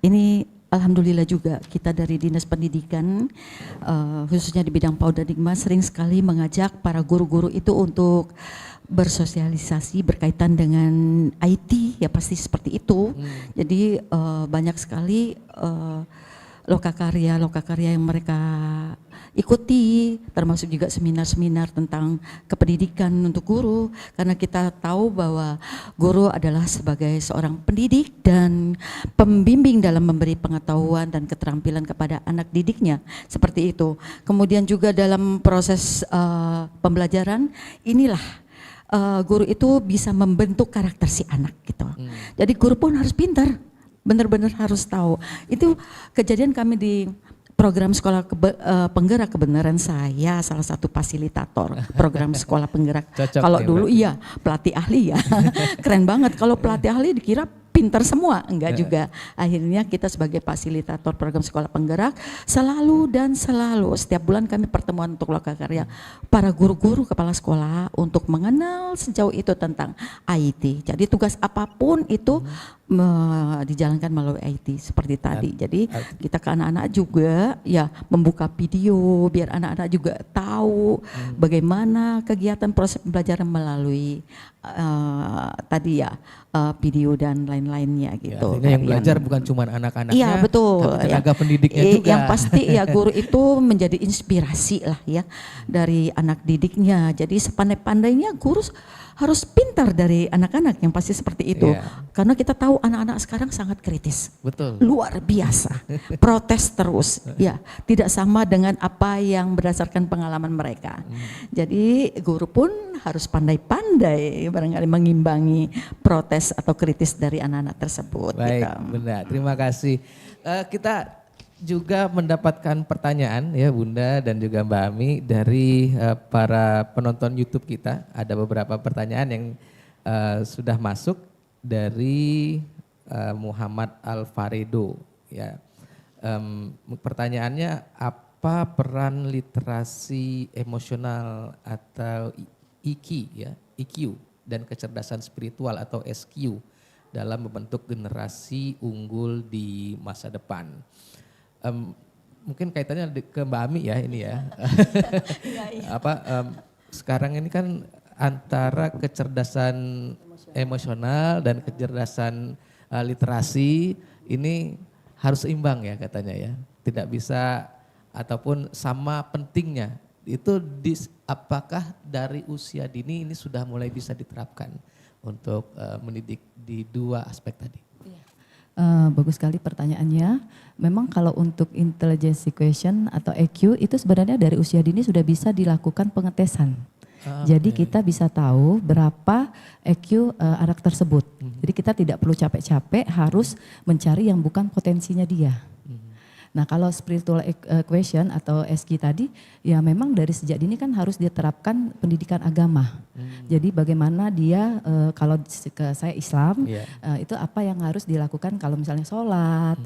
Ini alhamdulillah juga kita dari Dinas Pendidikan, khususnya di bidang PAUD dan Hikmah sering sekali mengajak para guru-guru itu untuk bersosialisasi berkaitan dengan IT, ya pasti seperti itu. Jadi banyak sekali lokakarya yang mereka ikuti, termasuk juga seminar-seminar tentang kependidikan untuk guru, karena kita tahu bahwa guru adalah sebagai seorang pendidik dan pembimbing dalam memberi pengetahuan dan keterampilan kepada anak didiknya, seperti itu. Kemudian juga dalam proses pembelajaran inilah guru itu bisa membentuk karakter si anak gitu. Jadi guru pun harus pintar, benar-benar harus tahu. Itu kejadian kami di program sekolah penggerak, kebenaran saya salah satu fasilitator program sekolah penggerak. Kalau dulu iya pelatih ahli ya, keren banget. Kalau pelatih ahli dikira pintar semua, enggak juga. Akhirnya kita sebagai fasilitator program sekolah penggerak selalu setiap bulan kami pertemuan untuk lokakarya para guru-guru kepala sekolah untuk mengenal sejauh itu tentang IT. Jadi tugas apapun itu dijalankan melalui IT seperti tadi. Jadi kita ke anak-anak juga ya membuka video biar anak-anak juga tahu bagaimana kegiatan proses pembelajaran melalui tadi ya video dan lain-lainnya gitu. Ya, yang belajar bukan cuma anak-anaknya, iya, betul, tapi tenaga pendidiknya juga. Yang pasti ya guru itu menjadi inspirasi lah ya dari anak didiknya. Jadi sepandai-pandainya guru harus pintar dari anak-anak, yang pasti seperti itu. Karena kita tahu anak-anak sekarang sangat kritis. Betul. Luar biasa. Protes terus. Ya, tidak sama dengan apa yang berdasarkan pengalaman mereka. Jadi guru pun harus pandai-pandai barangkali mengimbangi protes atau kritis dari anak-anak tersebut. Baik, gitu. Bunda. Terima kasih. Kita juga mendapatkan pertanyaan ya Bunda dan juga Mbak Ami dari para penonton YouTube kita. Ada beberapa pertanyaan yang sudah masuk dari Muhammad Alvaredo. Ya, pertanyaannya, apa peran literasi emosional atau EQ dan kecerdasan spiritual atau SQ dalam membentuk generasi unggul di masa depan? Mungkin kaitannya ke Mbak Ami ya ini ya. Sekarang ini kan antara kecerdasan emosional dan kecerdasan literasi ini harus seimbang ya katanya ya. Tidak bisa ataupun sama pentingnya. Itu apakah dari usia dini ini sudah mulai bisa diterapkan untuk mendidik di dua aspek tadi? Bagus sekali pertanyaannya. Memang kalau untuk intelligence question atau EQ itu sebenarnya dari usia dini sudah bisa dilakukan pengetesan. Jadi kita bisa tahu berapa EQ anak tersebut. Jadi kita tidak perlu capek-capek harus mencari yang bukan potensinya dia. Nah kalau spiritual question atau SQ tadi ya memang dari sejak dini kan harus diterapkan pendidikan agama. Jadi bagaimana dia kalau saya Islam itu apa yang harus dilakukan kalau misalnya sholat,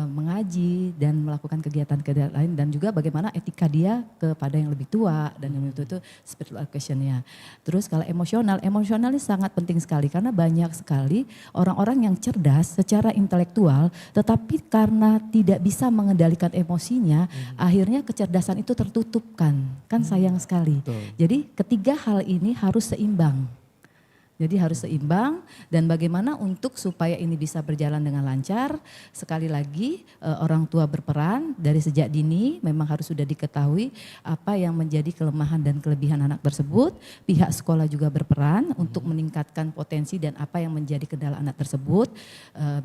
mengaji dan melakukan kegiatan-kegiatan lain, dan juga bagaimana etika dia kepada yang lebih tua dan yang itu spiritual questionnya. Terus kalau emosional ini sangat penting sekali karena banyak sekali orang-orang yang cerdas secara intelektual tetapi karena tidak bisa mengendalikan emosinya, akhirnya kecerdasan itu tertutupkan. Kan sayang sekali. Jadi ketiga hal ini harus seimbang. Jadi harus seimbang, dan bagaimana untuk supaya ini bisa berjalan dengan lancar. Sekali lagi orang tua berperan dari sejak dini, memang harus sudah diketahui apa yang menjadi kelemahan dan kelebihan anak tersebut. Pihak sekolah juga berperan untuk meningkatkan potensi dan apa yang menjadi kendala anak tersebut.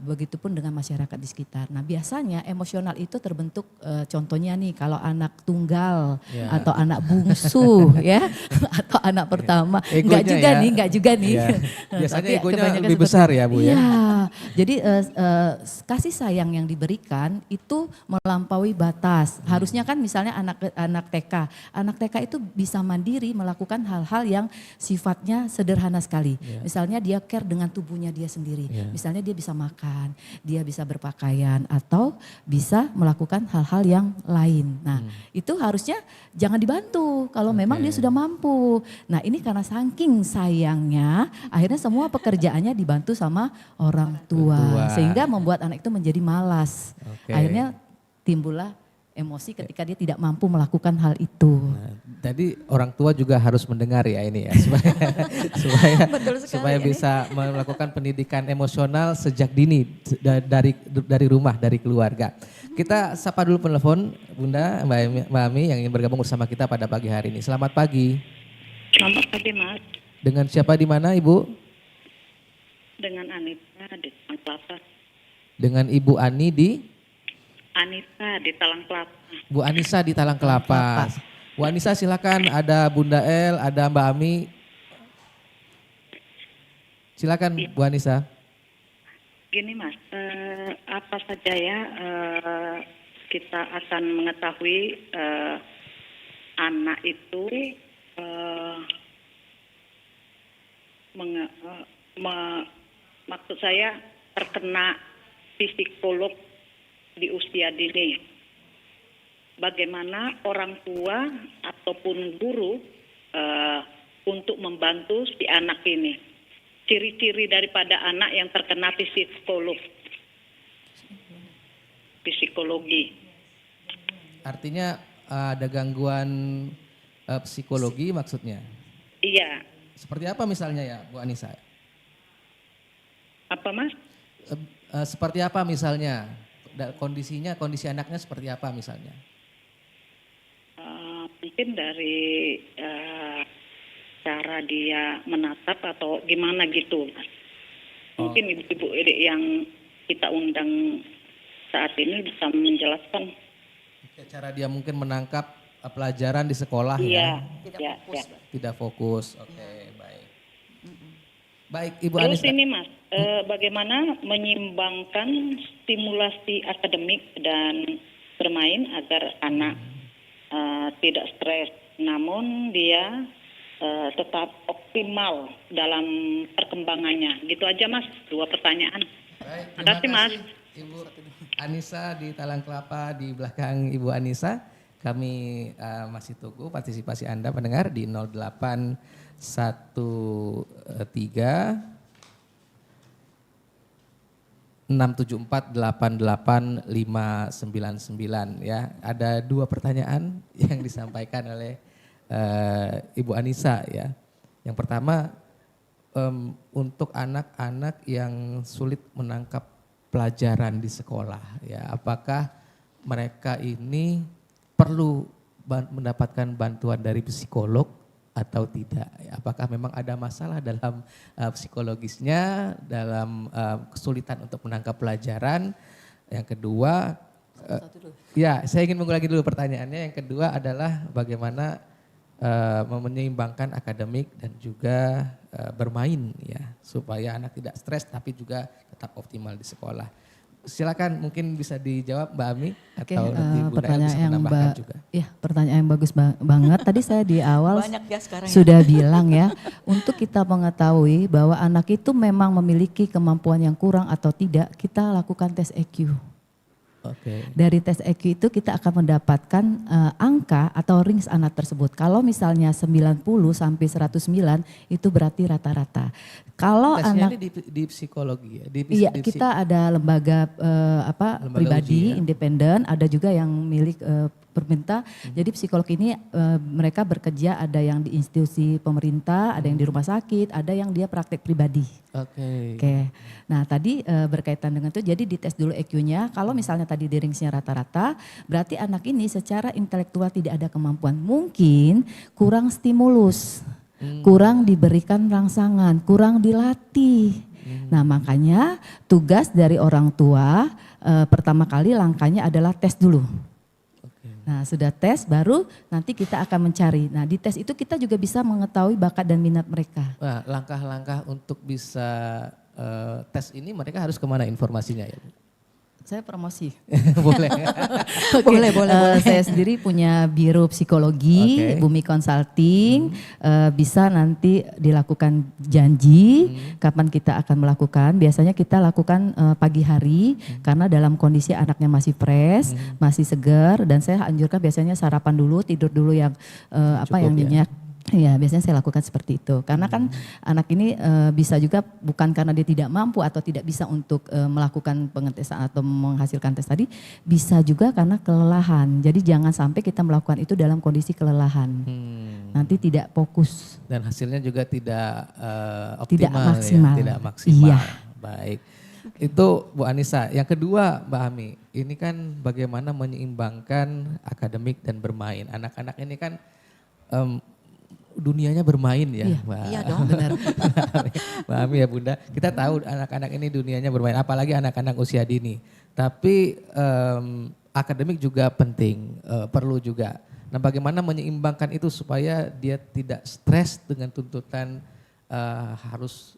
Begitupun dengan masyarakat di sekitar. Nah biasanya emosional itu terbentuk contohnya nih kalau anak tunggal atau anak bungsu ya atau anak pertama. Enggak juga nih. Biasanya egonya lebih besar ya Bu ya. Jadi kasih sayang yang diberikan itu melampaui batas. Harusnya kan misalnya anak TK itu bisa mandiri melakukan hal-hal yang sifatnya sederhana sekali. Misalnya dia care dengan tubuhnya dia sendiri. Misalnya dia bisa makan, dia bisa berpakaian atau bisa melakukan hal-hal yang lain. Nah itu harusnya jangan dibantu kalau memang dia sudah mampu. Nah ini karena saking sayangnya akhirnya semua pekerjaannya dibantu sama orang tua. Sehingga membuat anak itu menjadi malas. Akhirnya timbullah emosi ketika dia tidak mampu melakukan hal itu. Nah, jadi orang tua juga harus mendengar ya ini ya supaya bisa melakukan pendidikan emosional sejak dini dari rumah, dari keluarga. Kita sapa dulu penelpon Bunda Mbak Ami yang ingin bergabung bersama kita pada pagi hari ini. Selamat pagi. Selamat pagi Mas. Dengan siapa di mana Ibu? Dengan Anita di Talang Kelapa. Dengan Ibu Ani di? Anita di Talang Kelapa. Bu Anissa di Talang Kelapa. Bu Anissa silakan, ada Bunda El, ada Mbak Ami. Silakan Bu Anissa. Gini Mas, apa saja ya kita akan mengetahui anak itu maksud saya terkena psikolog di usia dini. Bagaimana orang tua ataupun guru untuk membantu si anak ini. Ciri-ciri daripada anak yang terkena psikologi. Artinya ada gangguan psikologi maksudnya? Iya. Seperti apa misalnya ya Bu Anissa? Apa Mas? Seperti apa misalnya? Kondisi anaknya seperti apa misalnya? Mungkin dari cara dia menatap atau gimana gitu Mas. Mungkin ibu-ibu yang kita undang saat ini bisa menjelaskan. Cara dia mungkin menangkap pelajaran di sekolah ya. Tidak fokus. Oke, baik. Baik, Ibu Terus Anissa. ini Mas, bagaimana menyimbangkan stimulasi akademik dan bermain agar anak tidak stres, namun dia tetap optimal dalam perkembangannya. Gitu aja Mas, 2 pertanyaan. Baik, terima kasih Mas. Ibu Anissa di Talang Kelapa di belakang Ibu Anissa. Kami masih tunggu partisipasi Anda pendengar di 0813 674 88599 ya. Ada 2 pertanyaan yang disampaikan oleh Ibu Anissa ya. Yang pertama untuk anak-anak yang sulit menangkap pelajaran di sekolah ya. Apakah mereka ini perlu mendapatkan bantuan dari psikolog atau tidak? Apakah memang ada masalah dalam psikologisnya, dalam kesulitan untuk menangkap pelajaran? Yang kedua, ya saya ingin mengulangi dulu pertanyaannya. Yang kedua adalah bagaimana menyeimbangkan akademik dan juga bermain ya, supaya anak tidak stres tapi juga tetap optimal di sekolah. Silakan mungkin bisa dijawab Mbak Ami atau nanti Bu Nael bisa menambahkan juga. Ya, pertanyaan yang bagus banget. Tadi saya di awal ya sudah bilang ya, untuk kita mengetahui bahwa anak itu memang memiliki kemampuan yang kurang atau tidak, kita lakukan tes EQ. Dari tes EQ itu kita akan mendapatkan angka atau range anak tersebut. Kalau misalnya 90 sampai 109 itu berarti rata-rata. Kalau tesnya anak di psikologi ya. Iya, kita ada lembaga pribadi independen, ada juga yang milik pemerintah. Jadi psikolog ini mereka bekerja, ada yang di institusi pemerintah, ada yang di rumah sakit, ada yang dia praktek pribadi. Oke. Nah, tadi berkaitan dengan itu, jadi dites dulu EQ-nya. Kalau misalnya tadi di range-nya rata-rata, berarti anak ini secara intelektual tidak ada kemampuan. Mungkin kurang stimulus, kurang diberikan rangsangan, kurang dilatih. Nah, makanya tugas dari orang tua pertama kali langkahnya adalah tes dulu. Nah, sudah tes baru nanti kita akan mencari. Nah, di tes itu kita juga bisa mengetahui bakat dan minat mereka. Nah, langkah-langkah untuk bisa tes ini mereka harus kemana informasinya ya? Saya promosi. Boleh. boleh. Saya sendiri punya biro psikologi, Bumi Consulting. Bisa nanti dilakukan janji kapan kita akan melakukan. Biasanya kita lakukan pagi hari karena dalam kondisi anaknya masih fresh, masih segar, dan saya anjurkan biasanya sarapan dulu, tidur dulu yang yang nyenyak. Iya, biasanya saya lakukan seperti itu. Karena kan anak ini bisa juga bukan karena dia tidak mampu atau tidak bisa untuk melakukan pengetesan atau menghasilkan tes tadi, bisa juga karena kelelahan. Jadi jangan sampai kita melakukan itu dalam kondisi kelelahan. Nanti tidak fokus. Dan hasilnya juga tidak optimal, tidak maksimal. Ya, tidak maksimal. Iya. Baik. Itu Bu Anissa. Yang kedua Mbak Ami, ini kan bagaimana menyeimbangkan akademik dan bermain. Anak-anak ini kan dunianya bermain ya. Iya, Mbak. iya dong, benar. Mbak Ami ya Bunda, kita tahu anak-anak ini dunianya bermain, apalagi anak-anak usia dini. Tapi akademik juga penting, perlu juga. Nah bagaimana menyeimbangkan itu supaya dia tidak stres dengan tuntutan harus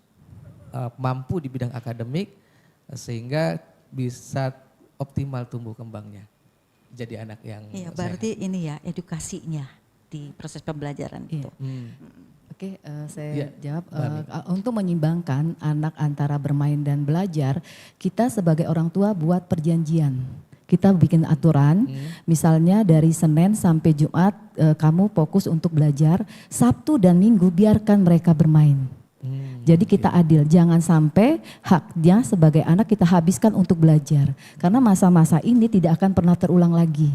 mampu di bidang akademik sehingga bisa optimal tumbuh kembangnya. Jadi anak yang Iya, berarti ini ya edukasinya di proses pembelajaran itu. Oke, saya jawab. Untuk menyimbangkan anak antara bermain dan belajar, kita sebagai orang tua buat perjanjian. Kita bikin aturan, misalnya dari Senin sampai Jumat kamu fokus untuk belajar, Sabtu dan Minggu biarkan mereka bermain. Jadi kita adil, jangan sampai haknya sebagai anak kita habiskan untuk belajar. Karena masa-masa ini tidak akan pernah terulang lagi.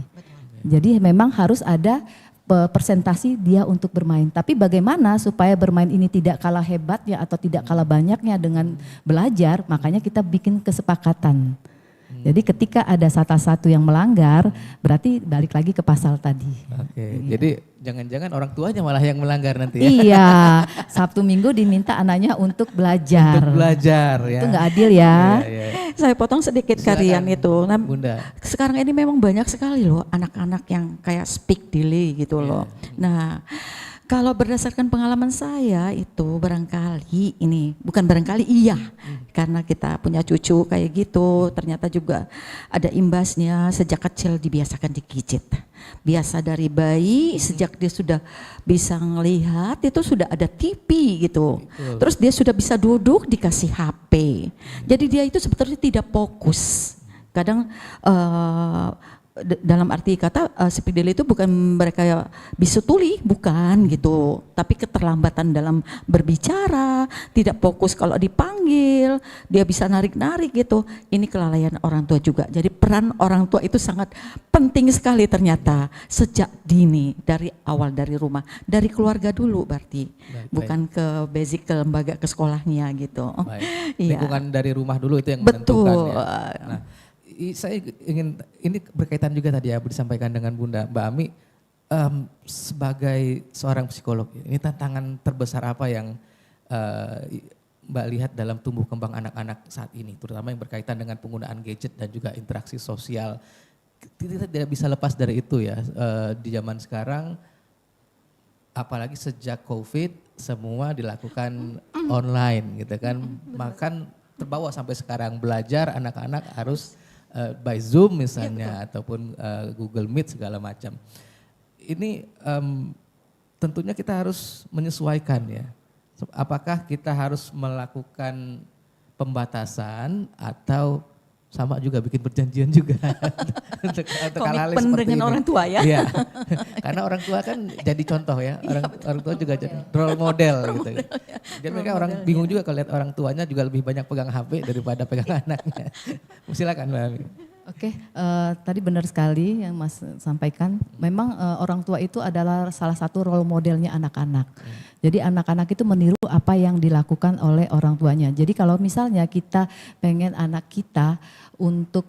Jadi memang harus ada persentasi dia untuk bermain. Tapi bagaimana supaya bermain ini tidak kalah hebatnya atau tidak kalah banyaknya dengan belajar, makanya kita bikin kesepakatan. Jadi ketika ada salah satu yang melanggar, berarti balik lagi ke pasal tadi. Oke, jadi jangan-jangan orang tuanya malah yang melanggar nanti ya. Iya, Sabtu Minggu diminta anaknya untuk belajar. Untuk belajar ya. Itu nggak adil ya. Saya potong sedikit Karian itu. Nah, Bunda. Sekarang ini memang banyak sekali loh anak-anak yang kayak speak delay gitu loh. Nah, kalau berdasarkan pengalaman saya itu barangkali ini, bukan barangkali iya, karena kita punya cucu kayak gitu, ternyata juga ada imbasnya sejak kecil dibiasakan digigit. Biasa dari bayi, sejak dia sudah bisa ngelihat itu sudah ada TV gitu. Terus dia sudah bisa duduk dikasih HP. Jadi dia itu sebetulnya tidak fokus. Kadang dalam arti kata speak delay itu bukan mereka bisu tuli, bukan gitu, tapi keterlambatan dalam berbicara, tidak fokus kalau dipanggil, dia bisa narik-narik gitu. Ini kelalaian orang tua juga. Jadi peran orang tua itu sangat penting sekali ternyata sejak dini, dari awal dari rumah, dari keluarga dulu berarti, bukan ke basic ke lembaga ke sekolahnya gitu. Iya. Lingkungan dari rumah dulu itu yang menentukan ya. Nah, saya ingin, ini berkaitan juga tadi ya disampaikan dengan Bunda Mbak Ami, sebagai seorang psikolog, ini tantangan terbesar apa yang Mbak lihat dalam tumbuh kembang anak-anak saat ini, terutama yang berkaitan dengan penggunaan gadget dan juga interaksi sosial. Kita tidak bisa lepas dari itu ya, di zaman sekarang, apalagi sejak COVID semua dilakukan online gitu kan, makan terbawa sampai sekarang, belajar anak-anak harus by Zoom misalnya, ataupun Google Meet segala macam. Ini tentunya kita harus menyesuaikan ya. Apakah kita harus melakukan pembatasan atau sama juga bikin perjanjian juga untuk hal-hal seperti dengan ini. orang tua ya. Iya. Karena orang tua kan jadi contoh ya. Orang tua juga jadi role model gitu. Jadi mereka orang bingung juga kalau lihat orang tuanya juga lebih banyak pegang HP daripada pegang anaknya. Silakan Mbak Ami. Oke, tadi benar sekali yang Mas sampaikan. Memang orang tua itu adalah salah satu role modelnya anak-anak. Jadi anak-anak itu meniru apa yang dilakukan oleh orang tuanya. Jadi kalau misalnya kita pengen anak kita untuk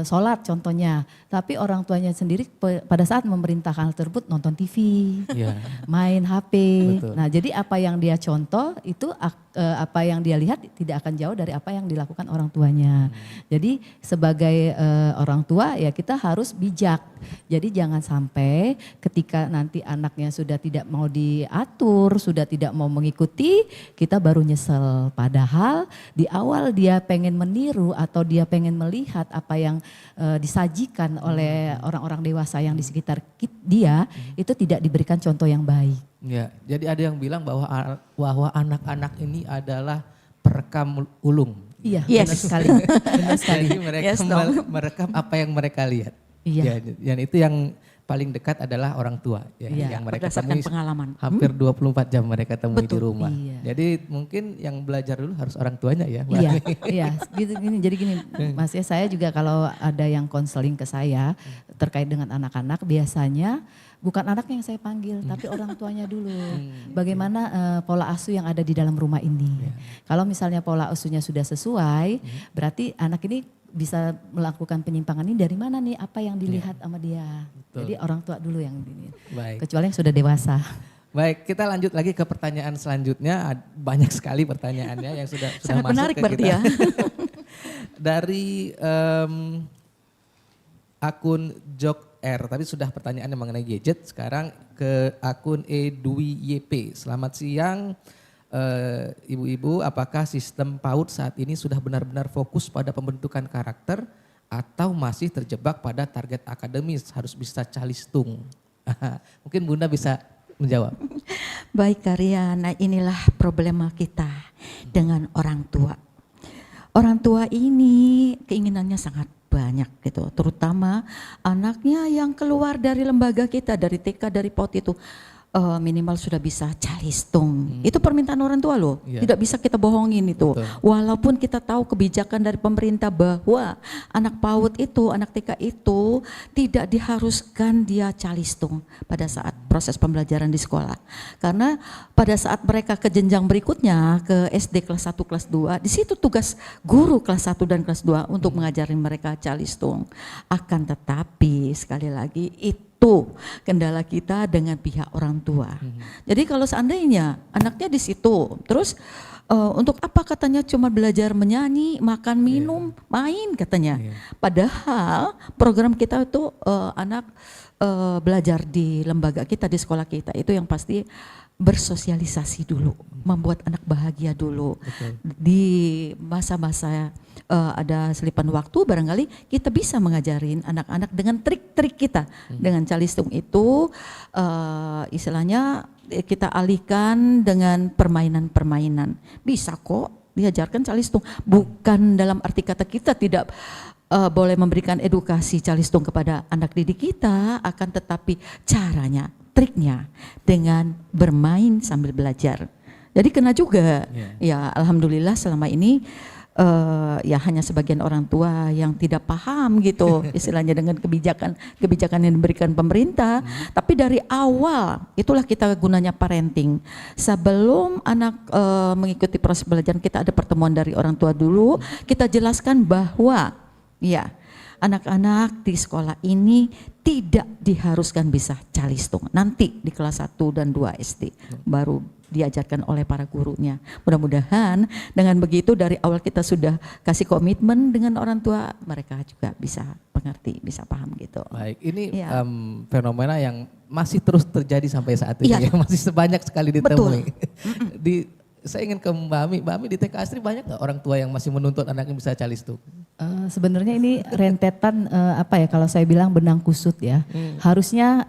sholat contohnya, tapi orang tuanya sendiri pada saat memerintahkan hal tersebut nonton TV, main HP. Betul. Nah jadi apa yang dia contoh itu apa yang dia lihat tidak akan jauh dari apa yang dilakukan orang tuanya. Jadi sebagai orang tua ya kita harus bijak. Jadi jangan sampai ketika nanti anaknya sudah tidak mau diatur, sudah tidak mau mengikuti, kita baru nyesel. Padahal di awal dia pengen meniru atau dia pengen melihat apa yang disajikan oleh orang-orang dewasa yang di sekitar dia, itu tidak diberikan contoh yang baik. Ya, jadi ada yang bilang bahwa anak-anak ini adalah perekam ulung. Iya, benar sekali. Benar sekali. Jadi mereka merekam apa yang mereka lihat. Iya. Dan itu yang paling dekat adalah orang tua ya, yang mereka temui pengalaman. Hampir 24 jam mereka temui di Betul. rumah. Iya. Jadi mungkin yang belajar dulu harus orang tuanya ya. Mbak Iya, Ami. iya, jadi gini, Mas ya, saya juga kalau ada yang konseling ke saya terkait dengan anak-anak, biasanya bukan anak yang saya panggil, tapi orang tuanya dulu. Bagaimana pola asuh yang ada di dalam rumah ini. Kalau misalnya pola asuhnya sudah sesuai, berarti anak ini bisa melakukan penyimpangan ini dari mana nih, apa yang dilihat sama dia. Betul. Jadi orang tua dulu yang ini. Baik. Kecuali yang sudah dewasa. Baik, kita lanjut lagi ke pertanyaan selanjutnya. Banyak sekali pertanyaannya yang sudah Sangat masuk menarik ke berarti kita. ya. Dari akun Jok R, tadi sudah pertanyaannya mengenai gadget, sekarang ke akun Edwi YP. Selamat siang ibu-ibu, apakah sistem PAUD saat ini sudah benar-benar fokus pada pembentukan karakter atau masih terjebak pada target akademis, harus bisa calistung? Mungkin Bunda bisa menjawab. Baik Karya, nah inilah problema kita dengan orang tua. Orang tua ini keinginannya sangat banyak gitu, terutama anaknya yang keluar dari lembaga kita, dari TK, dari PAUD itu minimal sudah bisa calistung. Itu permintaan orang tua loh, tidak bisa kita bohongin itu. Betul. Walaupun kita tahu kebijakan dari pemerintah bahwa anak PAUD itu, anak TK itu tidak diharuskan dia calistung pada saat proses pembelajaran di sekolah. Karena pada saat mereka ke jenjang berikutnya, ke SD kelas 1, kelas 2, di situ tugas guru kelas 1 dan kelas 2 untuk mengajarin mereka calistung. Akan tetapi sekali lagi itu kendala kita dengan pihak orang tua. Jadi kalau seandainya anaknya di situ, terus untuk apa katanya cuma belajar menyanyi, makan, minum, main katanya. Padahal program kita itu anak belajar di lembaga kita, di sekolah kita itu yang pasti bersosialisasi dulu, membuat anak bahagia dulu. Betul. Di masa-masa ada selipan waktu barangkali kita bisa mengajarin anak-anak dengan trik-trik kita. Dengan calistung itu istilahnya kita alihkan dengan permainan-permainan. Bisa kok diajarkan calistung. Bukan dalam arti kata kita tidak boleh memberikan edukasi calistung kepada anak didik kita, akan tetapi caranya, triknya dengan bermain sambil belajar. Jadi kena juga. Ya alhamdulillah selama ini ya hanya sebagian orang tua yang tidak paham gitu istilahnya dengan kebijakan yang diberikan pemerintah. Tapi dari awal itulah kita gunanya parenting. Sebelum anak mengikuti proses belajar, kita ada pertemuan dari orang tua dulu. Kita jelaskan bahwa ya anak-anak di sekolah ini tidak diharuskan bisa calistung. Nanti di kelas 1 dan 2 SD baru diajarkan oleh para gurunya. Mudah-mudahan dengan begitu dari awal kita sudah kasih komitmen dengan orang tua, mereka juga bisa mengerti, bisa paham gitu. Baik, ini fenomena yang masih terus terjadi sampai saat ini ya, masih sebanyak sekali ditemui. Saya ingin ke Mbak Ami di TK Astri banyak nggak orang tua yang masih menuntut anaknya bisa calistung? Sebenarnya ini rentetan apa ya, kalau saya bilang benang kusut ya. Harusnya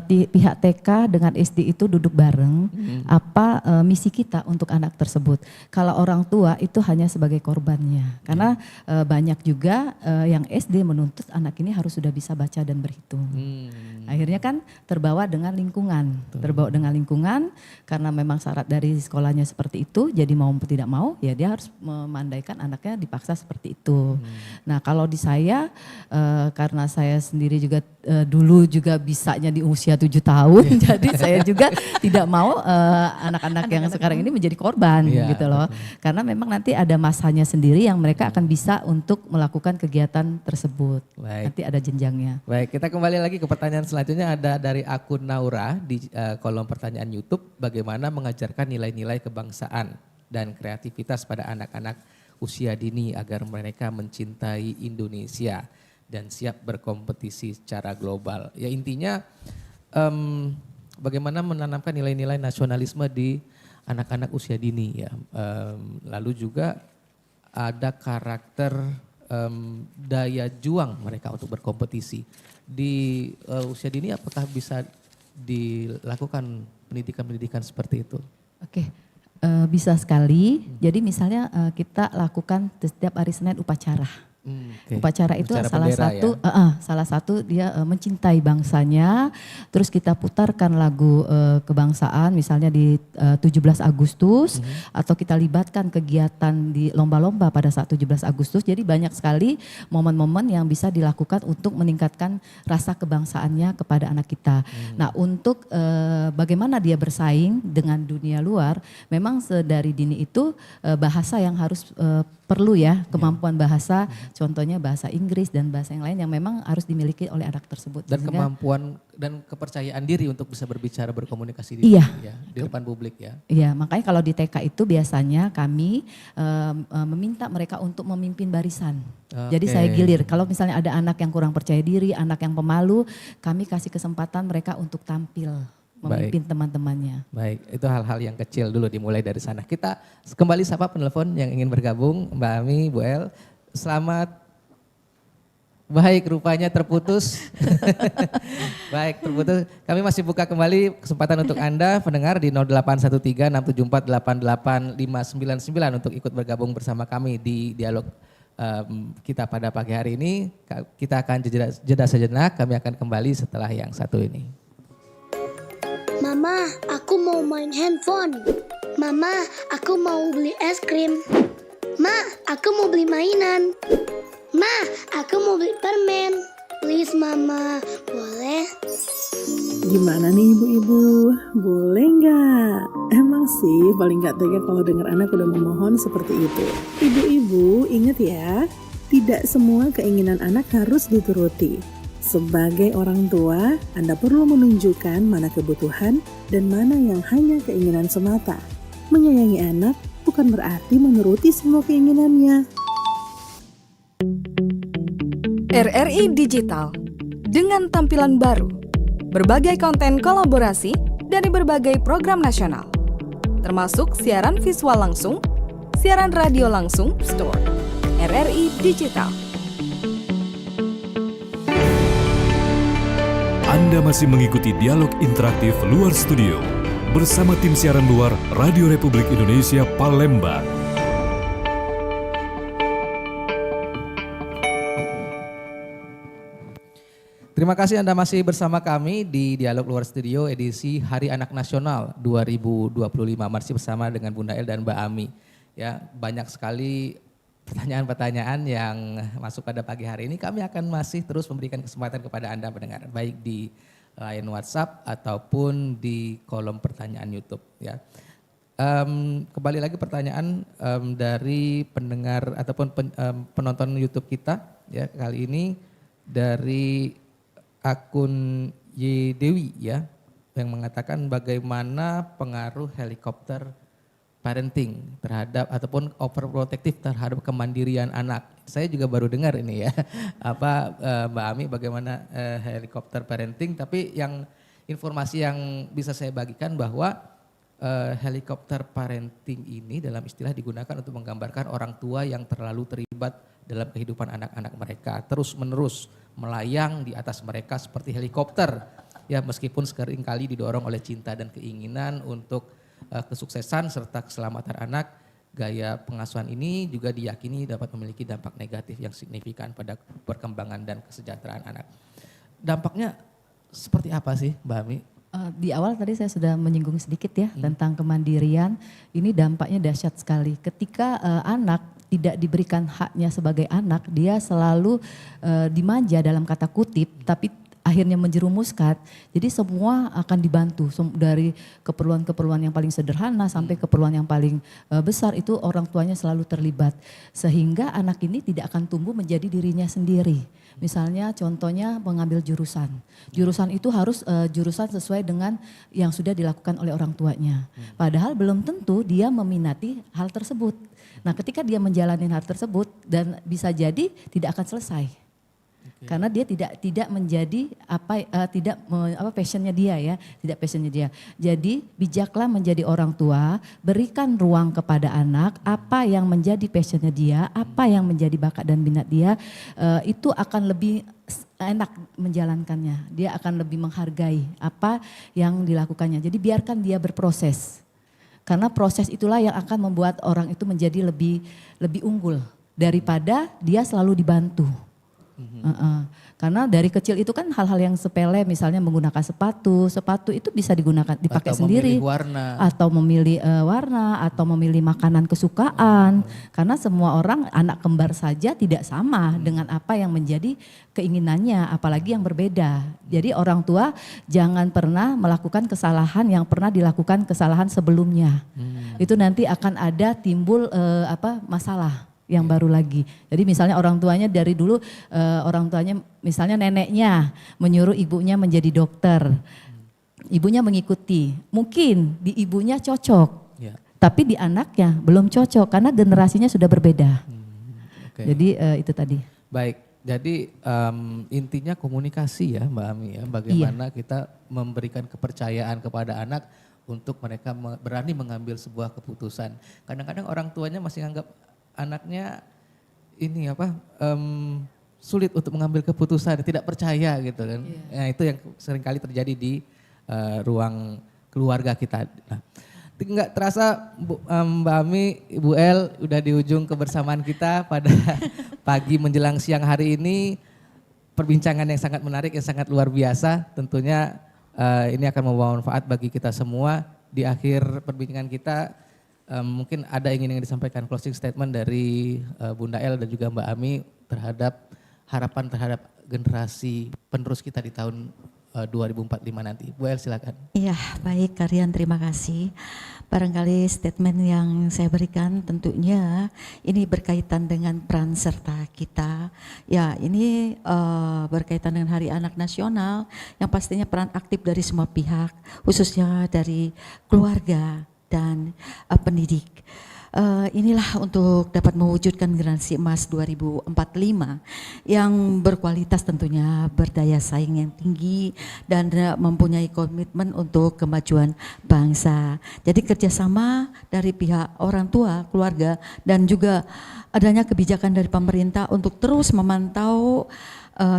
pihak TK dengan SD itu duduk bareng apa misi kita untuk anak tersebut. Kalau orang tua itu hanya sebagai korbannya. Karena banyak juga yang SD menuntut anak ini harus sudah bisa baca dan berhitung. Akhirnya kan terbawa dengan lingkungan. Terbawa dengan lingkungan karena memang syarat dari sekolahnya seperti itu, jadi mau tidak mau ya dia harus memandaikan anaknya dipaksa seperti itu. Nah kalau di saya karena saya sendiri juga dulu juga bisanya di usia 7 tahun, jadi saya juga tidak mau anak-anak yang sekarang ini menjadi korban gitu loh. Karena memang nanti ada masanya sendiri yang mereka akan bisa untuk melakukan kegiatan tersebut. Nanti ada jenjangnya. Baik, kita kembali lagi ke pertanyaan selanjutnya, ada dari akun Naura di kolom pertanyaan YouTube, bagaimana mengajarkan nilai-nilai kebangsaan dan kreativitas pada anak-anak usia dini agar mereka mencintai Indonesia dan siap berkompetisi secara global. Ya intinya bagaimana menanamkan nilai-nilai nasionalisme di anak-anak usia dini ya. Lalu juga ada karakter daya juang mereka untuk berkompetisi. Di usia dini apakah bisa dilakukan pendidikan-pendidikan seperti itu? Oke. Bisa sekali. Jadi misalnya kita lakukan setiap hari Senin upacara. Upacara itu Upacara salah bendera, satu, salah satu dia mencintai bangsanya. Terus kita putarkan lagu kebangsaan, misalnya di 17 Agustus, atau kita libatkan kegiatan di lomba-lomba pada saat 17 Agustus. Jadi banyak sekali momen-momen yang bisa dilakukan untuk meningkatkan rasa kebangsaannya kepada anak kita. Nah, untuk bagaimana dia bersaing dengan dunia luar, memang dari dini itu bahasa yang harus perlu ya, kemampuan bahasa, contohnya bahasa Inggris dan bahasa yang lain yang memang harus dimiliki oleh anak tersebut. Dan Sehingga, kemampuan dan kepercayaan diri untuk bisa berbicara, berkomunikasi di depan publik ya. Iya, makanya kalau di TK itu biasanya kami meminta mereka untuk memimpin barisan. Jadi saya gilir, kalau misalnya ada anak yang kurang percaya diri, anak yang pemalu, kami kasih kesempatan mereka untuk tampil. Memimpin teman-temannya. Baik, itu hal-hal yang kecil dulu dimulai dari sana. Kita kembali sapa penelpon yang ingin bergabung, Mbak Ami, Bu El. Selamat. Baik, rupanya terputus. Baik, terputus. Kami masih buka kembali kesempatan untuk Anda pendengar di 0813-674-88599 untuk ikut bergabung bersama kami di dialog kita pada pagi hari ini. Kita akan jeda sejenak, kami akan kembali setelah yang satu ini. Mama, aku mau main handphone. Mama, aku mau beli es krim. Ma, aku mau beli mainan. Ma, aku mau beli permen. Please Mama, boleh? Gimana nih ibu-ibu, boleh nggak? Emang sih paling nggak tega kalau dengar anak udah memohon seperti itu. Ibu-ibu ingat ya, tidak semua keinginan anak harus dituruti. Sebagai orang tua, Anda perlu menunjukkan mana kebutuhan dan mana yang hanya keinginan semata. Menyayangi anak bukan berarti menuruti semua keinginannya. RRI Digital dengan tampilan baru, berbagai konten kolaborasi dari berbagai program nasional, termasuk siaran visual langsung, siaran radio langsung, store. RRI Digital. Anda masih mengikuti dialog interaktif luar studio bersama tim siaran luar Radio Republik Indonesia Palembang. Terima kasih Anda masih bersama kami di Dialog Luar Studio edisi Hari Anak Nasional 2025. Masih bersama dengan Bunda El dan Mbak Ami. Ya, banyak sekali pertanyaan-pertanyaan yang masuk pada pagi hari ini. Kami akan masih terus memberikan kesempatan kepada Anda pendengar, baik di line WhatsApp ataupun di kolom pertanyaan YouTube. Ya, kembali lagi pertanyaan dari pendengar ataupun penonton YouTube kita. Ya, kali ini dari akun Y Dewi ya, yang mengatakan bagaimana pengaruh helikopter parenting terhadap ataupun overprotective terhadap kemandirian anak. Saya juga baru dengar ini ya, Mbak Ami bagaimana helikopter parenting, tapi yang informasi yang bisa saya bagikan bahwa helikopter parenting ini dalam istilah digunakan untuk menggambarkan orang tua yang terlalu terlibat dalam kehidupan anak-anak mereka, terus menerus melayang di atas mereka seperti helikopter ya, meskipun seringkali didorong oleh cinta dan keinginan untuk kesuksesan serta keselamatan anak. Gaya pengasuhan ini juga diyakini dapat memiliki dampak negatif yang signifikan pada perkembangan dan kesejahteraan anak. Dampaknya seperti apa sih Mbak Ami? Di awal tadi saya sudah menyinggung sedikit ya tentang kemandirian. Ini dampaknya dahsyat sekali. Ketika anak tidak diberikan haknya sebagai anak, dia selalu dimanja dalam kata kutip, tapi akhirnya menjerumuskan. Jadi semua akan dibantu dari keperluan-keperluan yang paling sederhana sampai keperluan yang paling besar, itu orang tuanya selalu terlibat. Sehingga anak ini tidak akan tumbuh menjadi dirinya sendiri. Misalnya contohnya mengambil jurusan. Jurusan itu harus jurusan sesuai dengan yang sudah dilakukan oleh orang tuanya. Padahal belum tentu dia meminati hal tersebut. Nah, ketika dia menjalani hal tersebut dan bisa jadi tidak akan selesai. Karena dia tidak menjadi passionnya dia ya, tidak passionnya dia. Jadi bijaklah menjadi orang tua, berikan ruang kepada anak apa yang menjadi passionnya dia, apa yang menjadi bakat dan minat dia, itu akan lebih enak menjalankannya. Dia akan lebih menghargai apa yang dilakukannya. Jadi biarkan dia berproses. Karena proses itulah yang akan membuat orang itu menjadi lebih unggul. daripada dia selalu dibantu. Karena dari kecil itu kan hal-hal yang sepele, misalnya menggunakan sepatu itu bisa dipakai sendiri, atau memilih warna, atau memilih makanan kesukaan. Karena semua orang, anak kembar saja tidak sama dengan apa yang menjadi keinginannya, apalagi yang berbeda. Jadi orang tua jangan pernah melakukan kesalahan yang pernah dilakukan kesalahan sebelumnya. Itu nanti akan ada timbul masalah yang baru lagi. Jadi misalnya orang tuanya dari dulu, orang tuanya misalnya neneknya menyuruh ibunya menjadi dokter. Ibunya mengikuti, mungkin di ibunya cocok, tapi di anaknya belum cocok karena generasinya sudah berbeda. Jadi itu tadi. Baik, jadi intinya komunikasi ya Mbak Ami ya, bagaimana kita memberikan kepercayaan kepada anak untuk mereka berani mengambil sebuah keputusan. Kadang-kadang orang tuanya masih anggap anaknya ini sulit untuk mengambil keputusan, tidak percaya gitu kan. Nah, itu yang seringkali terjadi di ruang keluarga kita. Nah, nggak terasa Mbak Ami, Ibu El udah di ujung kebersamaan kita pada pagi menjelang siang hari ini. Perbincangan yang sangat menarik, yang sangat luar biasa. Tentunya ini akan membawa manfaat bagi kita semua. Di akhir perbincangan kita mungkin ada ingin disampaikan closing statement dari Bunda El dan juga Mbak Ami terhadap harapan terhadap generasi penerus kita di tahun 2045 nanti. Bu El silakan. Iya baik Karian, terima kasih. Barangkali statement yang saya berikan tentunya ini berkaitan dengan peran serta kita. Ya ini berkaitan dengan Hari Anak Nasional yang pastinya peran aktif dari semua pihak, khususnya dari keluarga dan pendidik. Inilah untuk dapat mewujudkan generasi emas 2045 yang berkualitas tentunya, berdaya saing yang tinggi dan mempunyai komitmen untuk kemajuan bangsa. Jadi kerjasama dari pihak orang tua, keluarga dan juga adanya kebijakan dari pemerintah untuk terus memantau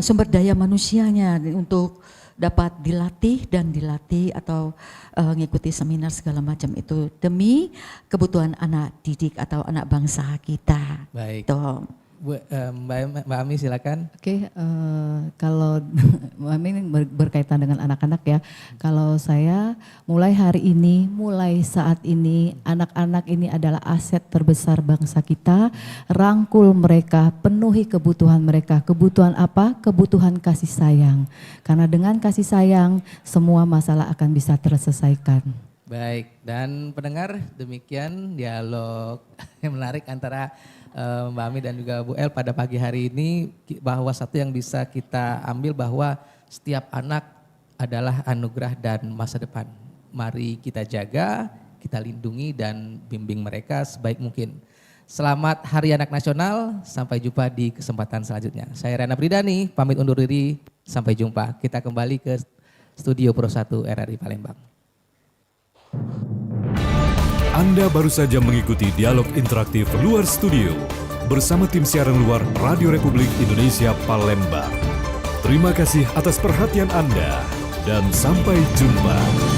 sumber daya manusianya untuk dapat dilatih atau ngikuti seminar segala macam itu demi kebutuhan anak didik atau anak bangsa kita. Baik. Tuh. Mbak Ami silakan. Oke, kalau Mbak Ami berkaitan dengan anak-anak ya. Kalau saya mulai hari ini, mulai saat ini, anak-anak ini adalah aset terbesar bangsa kita. Rangkul mereka, penuhi kebutuhan mereka. Kebutuhan apa? Kebutuhan kasih sayang. Karena dengan kasih sayang, semua masalah akan bisa terselesaikan. Baik, dan pendengar demikian dialog yang menarik antara Mbak Ami dan juga Bu El pada pagi hari ini, bahwa satu yang bisa kita ambil bahwa setiap anak adalah anugerah dan masa depan. Mari kita jaga, kita lindungi dan bimbing mereka sebaik mungkin. Selamat Hari Anak Nasional, sampai jumpa di kesempatan selanjutnya. Saya Rana Pridani, pamit undur diri, sampai jumpa. Kita kembali ke studio Pro 1 RRI Palembang. Anda baru saja mengikuti dialog interaktif luar studio bersama tim siaran luar Radio Republik Indonesia Palembang. Terima kasih atas perhatian Anda dan sampai jumpa.